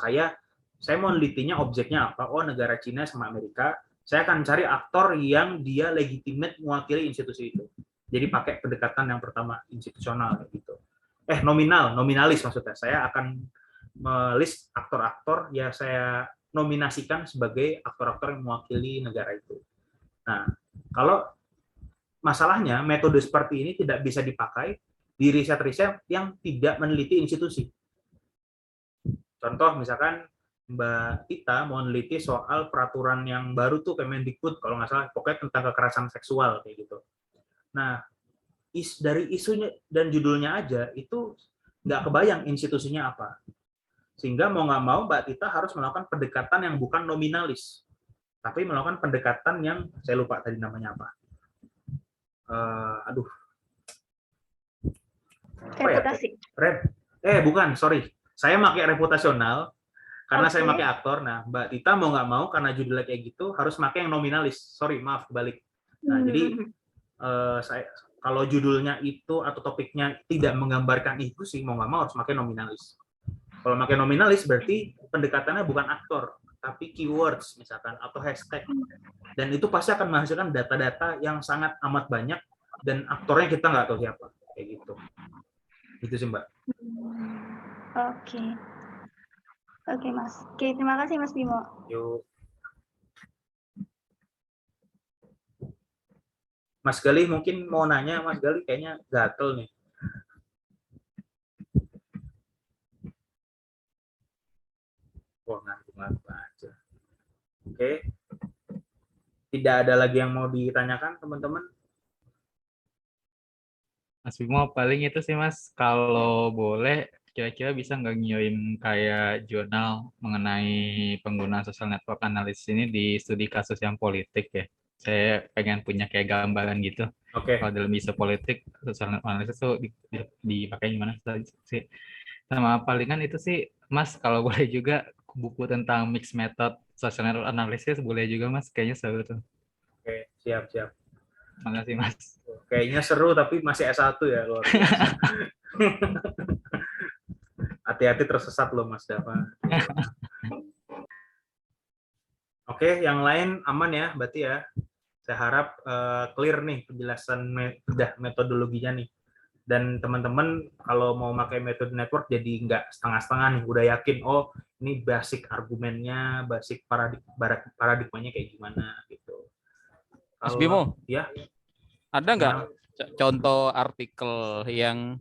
saya mau nelitinya objeknya apa, negara Cina sama Amerika, saya akan cari aktor yang dia legitimate mewakili institusi itu. Jadi pakai pendekatan yang pertama, institusional gitu. Nominalis maksudnya. Saya akan melist aktor-aktor yang saya nominasikan sebagai aktor-aktor yang mewakili negara itu. Nah, kalau masalahnya metode seperti ini tidak bisa dipakai di riset-riset yang tidak meneliti institusi. Contoh misalkan Mbak Tita mau neliti soal peraturan yang baru tuh Kemendikbud kalau nggak salah, pokoknya tentang kekerasan seksual kayak gitu. Nah, dari isunya dan judulnya aja itu nggak kebayang institusinya apa. Sehingga mau nggak mau Mbak Tita harus melakukan pendekatan yang bukan nominalis, tapi melakukan pendekatan yang saya lupa tadi namanya apa. Reputasi. Bukan, sorry. Saya pakai reputasional. Karena saya pakai aktor, nah Mbak Tita mau nggak mau karena judulnya kayak gitu harus pakai yang nominalis. Sorry, maaf kebalik. Nah jadi saya kalau judulnya itu atau topiknya tidak menggambarkan institusi, mau nggak mau harus pakai nominalis. Kalau pakai nominalis berarti pendekatannya bukan aktor, tapi keywords misalkan atau hashtag. Dan itu pasti akan menghasilkan data-data yang sangat amat banyak dan aktornya kita nggak tahu siapa, kayak gitu. Itu sih Mbak. Oke Mas. Oke, terima kasih Mas Bimo. Yuk. Mas Gali mungkin mau nanya, Mas Gali kayaknya gatel nih. Wah, ngantuk aja. Oke. Tidak ada lagi yang mau ditanyakan, teman-teman? Mas Bimo, paling itu sih Mas, kalau boleh kira-kira bisa nggak ngirim kayak jurnal mengenai penggunaan social network analysis ini di studi kasus yang politik ya. Saya pengen punya kayak gambaran gitu. Oke. Kalau dalam isu politik, social network analysis itu dipakai gimana sih? Sama palingan itu sih, Mas, kalau boleh juga buku tentang mixed method social network analysis boleh juga Mas, kayaknya seru tuh. Oke, siap. Makasih Mas. Kayaknya seru tapi masih S1 ya. Hati-hati tersesat loh Mas Dava. Oke, yang lain aman ya berarti ya. Saya harap clear nih penjelasan metodologinya nih. Dan teman-teman kalau mau pakai metode network jadi nggak setengah-setengah nih, udah yakin ini basic argumennya, basic paradigmanya kayak gimana gitu. Mas Bimo, ya, ada nggak contoh artikel yang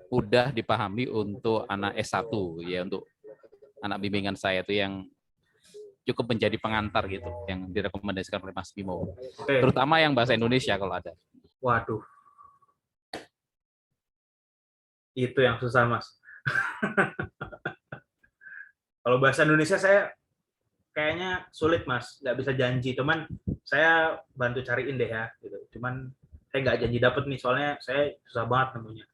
mudah dipahami untuk anak S1 ya, untuk anak bimbingan saya itu yang cukup menjadi pengantar gitu, yang direkomendasikan oleh Mas Bimo. Oke. Terutama yang bahasa Indonesia kalau ada. Waduh. Itu yang susah, Mas. Kalau bahasa Indonesia saya kayaknya sulit, Mas. Nggak bisa janji, cuman saya bantu cariin deh ya. Gitu. Cuman saya nggak janji dapet nih, soalnya saya susah banget nemunya.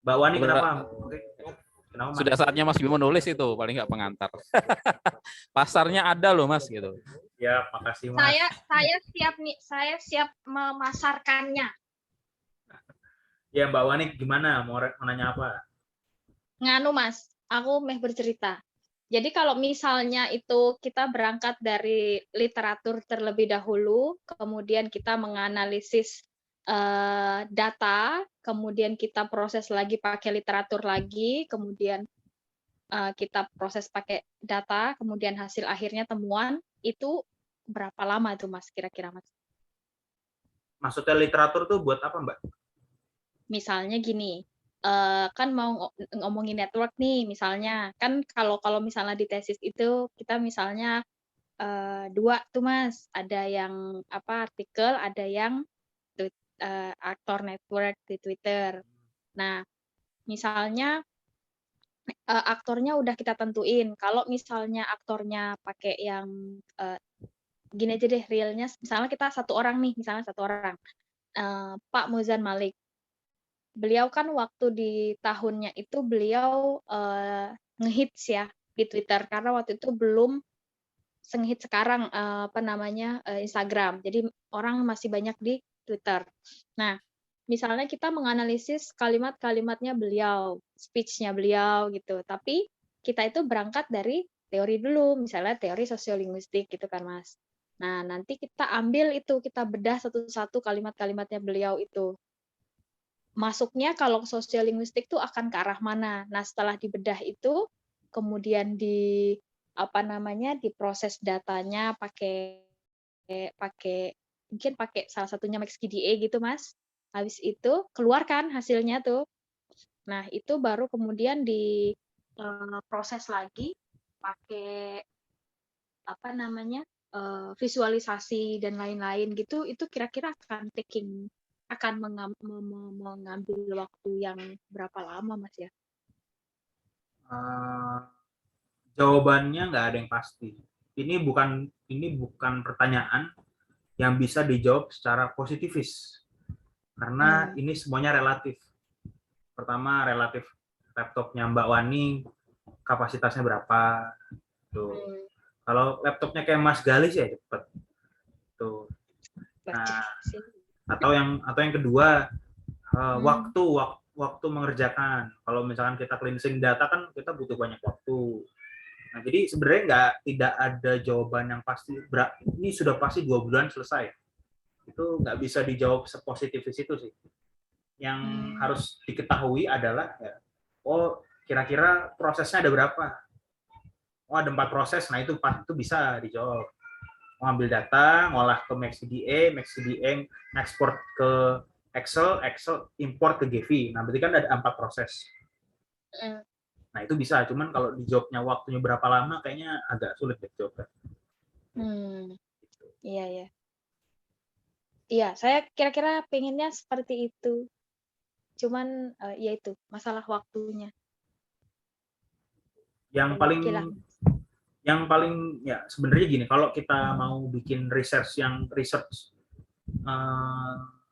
Mbak Wani, kenapa? Oke. Kenapa, Mas? Sudah saatnya Mas Bimo nulis itu, paling nggak pengantar. Pasarnya ada loh Mas gitu. Ya, makasih Mas. Saya siap nih, saya siap memasarkannya. Ya Mbak Wani gimana? Mau nanya apa? Nganu Mas, aku meh bercerita. Jadi kalau misalnya itu kita berangkat dari literatur terlebih dahulu, kemudian kita menganalisis data, kemudian kita proses lagi pakai literatur lagi, kemudian kita proses pakai data, kemudian hasil akhirnya temuan, itu berapa lama itu Mas kira-kira Mas? Maksudnya literatur tuh buat apa Mbak? Misalnya gini, kan mau ngomongin network nih, misalnya kan kalau misalnya di tesis itu kita misalnya dua tuh Mas, ada yang apa artikel, ada yang aktor network di Twitter. Nah, misalnya aktornya udah kita tentuin. Kalau misalnya aktornya pakai yang gini aja deh, realnya, misalnya kita satu orang nih, misalnya satu orang, Pak Muzan Malik. Beliau kan waktu di tahunnya itu beliau ngehits ya di Twitter karena waktu itu belum sengit sekarang apa namanya Instagram. Jadi orang masih banyak di Twitter. Nah, misalnya kita menganalisis kalimat-kalimatnya beliau, speech-nya beliau gitu. Tapi kita itu berangkat dari teori dulu, misalnya teori sosiolinguistik gitu kan, Mas. Nah, nanti kita ambil itu, kita bedah satu-satu kalimat-kalimatnya beliau itu. Masuknya kalau sosiolinguistik itu akan ke arah mana. Nah, setelah dibedah itu, kemudian di apa namanya diproses datanya pakai mungkin pakai salah satunya MaxQDA gitu Mas. Habis itu keluarkan hasilnya tuh. Nah, itu baru kemudian diproses lagi pakai apa namanya visualisasi dan lain-lain gitu. Itu kira-kira akan mengambil waktu yang berapa lama Mas ya? Jawabannya nggak ada yang pasti. Ini bukan pertanyaan yang bisa dijawab secara positifis, karena ini semuanya relatif. Pertama, relatif laptopnya Mbak Wani kapasitasnya berapa. Tuh. Kalau laptopnya kayak Mas Galis ya cepet. Tuh. Nah, atau yang kedua, waktu mengerjakan. Kalau misalkan kita cleansing data kan kita butuh banyak waktu. Nah, jadi sebenarnya tidak ada jawaban yang pasti. Ini sudah pasti 2 bulan selesai. Itu nggak bisa dijawab sepositifis itu sih. Yang harus diketahui adalah, kira-kira prosesnya ada berapa? Oh, ada 4 proses. Nah, itu bisa dijawab. Mau ambil data, ngolah ke MaxQDA, ekspor ke Excel import ke GV. Nah, berarti kan ada 4 proses. Nah, itu bisa. Cuman kalau dijawabnya waktunya berapa lama, kayaknya agak sulit dijawab. Iya, ya. Iya, saya kira-kira pengennya seperti itu. Cuman ya itu, masalah waktunya. Yang paling ya sebenarnya gini, kalau kita mau bikin research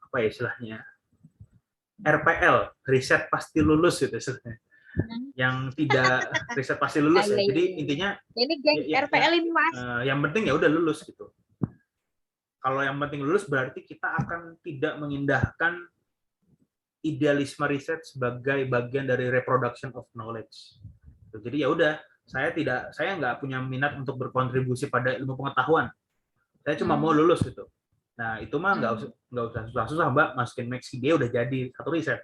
apa ya istilahnya, RPL, riset pasti lulus gitu istilahnya. Yang tidak riset pasti lulus ya. Jadi intinya ini geng RPL ini Mas. Yang penting ya udah lulus gitu. Kalau yang penting lulus berarti kita akan tidak mengindahkan idealisme riset sebagai bagian dari reproduction of knowledge. Jadi ya udah, saya nggak punya minat untuk berkontribusi pada ilmu pengetahuan. Saya cuma mau lulus gitu. Nah, itu mah nggak usah susah-susah Mbak, masukin MaxQDA udah jadi satu riset.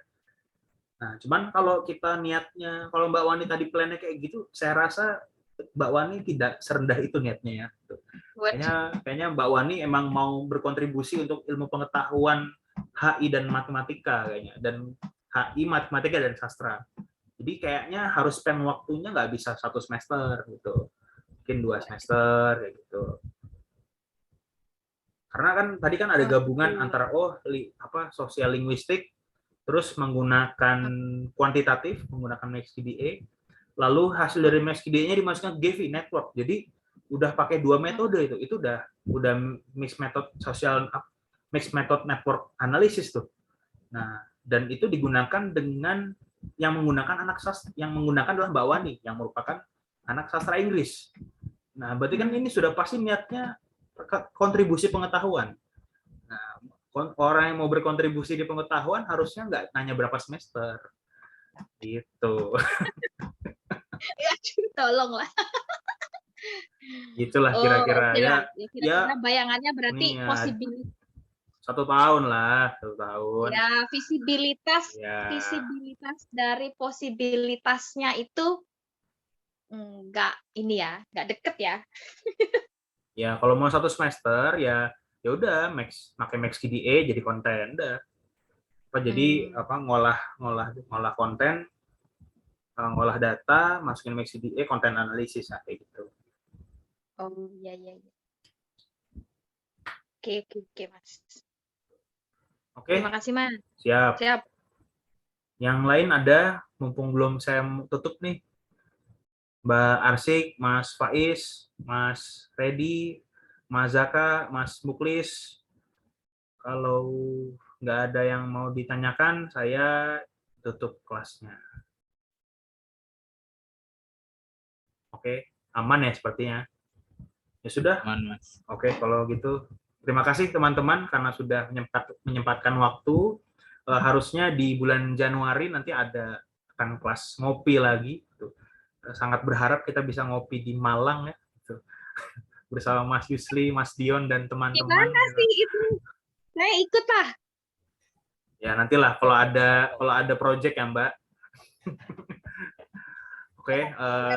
Nah, cuman kalau kita niatnya, kalau Mbak Wani tadi plannya kayak gitu, saya rasa Mbak Wani tidak serendah itu niatnya ya. Kayaknya Mbak Wani emang mau berkontribusi untuk ilmu pengetahuan HI dan matematika kayaknya, dan HI, matematika dan sastra. Jadi kayaknya harus spend waktunya nggak bisa 1 semester gitu, mungkin 2 semester kayak gitu. Karena kan tadi kan ada gabungan antara sosial linguistik, terus menggunakan kuantitatif, menggunakan MaxQDA, lalu hasil dari MaxQDA-nya dimasukkan ke GV network. Jadi udah pakai 2 metode itu udah mixed method network analysis tuh. Nah, dan itu digunakan dengan yang menggunakan adalah Mbak Wani yang merupakan anak sastra Inggris. Nah, berarti kan ini sudah pasti niatnya kontribusi pengetahuan. Nah, orang yang mau berkontribusi di pengetahuan harusnya nggak nanya berapa semester. Gitu. Ya, tolonglah. Gitulah Oh, kira-kira oke ya. lah. Ya, kira-kira Ya, bayangannya berarti nih ya, possibility 1 tahun lah, 1 tahun. ya visibilitas Ya. dari posibilitasnya itu nggak ini ya, nggak deket ya. Ya kalau mau 1 semester ya udah pakai Max KDA jadi konten udah. Jadi ngolah konten, ngolah data, masukin Max KDA, konten analisis kayak gitu. Oh iya. Oke Mas. Oke. Terima kasih Mas. Siap. Yang lain ada, mumpung belum saya tutup nih. Mbak Arsik, Mas Faiz, Mas Redi, Mas Zaka, Mas Muklis. Kalau nggak ada yang mau ditanyakan, saya tutup kelasnya. Oke, aman ya sepertinya. Ya sudah. Aman, Mas. Oke, kalau gitu terima kasih teman-teman karena sudah menyempatkan waktu. Harusnya di bulan Januari nanti akan kelas ngopi lagi. Sangat berharap kita bisa ngopi di Malang ya. Bersama Mas Yusli, Mas Dion dan teman-teman. Gimana sih itu? Saya ikut lah. Ya nantilah kalau ada project ya Mbak. Oke,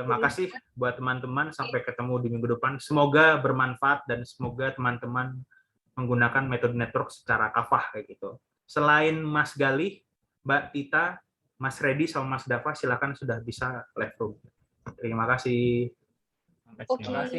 makasih buat teman-teman. Sampai ketemu di minggu depan. Semoga bermanfaat dan semoga teman-teman menggunakan metode network secara kafah kayak gitu. Selain Mas Galih, Mbak Tita, Mas Redi sama Mas Dava silakan sudah bisa live room. Terima kasih. Oke.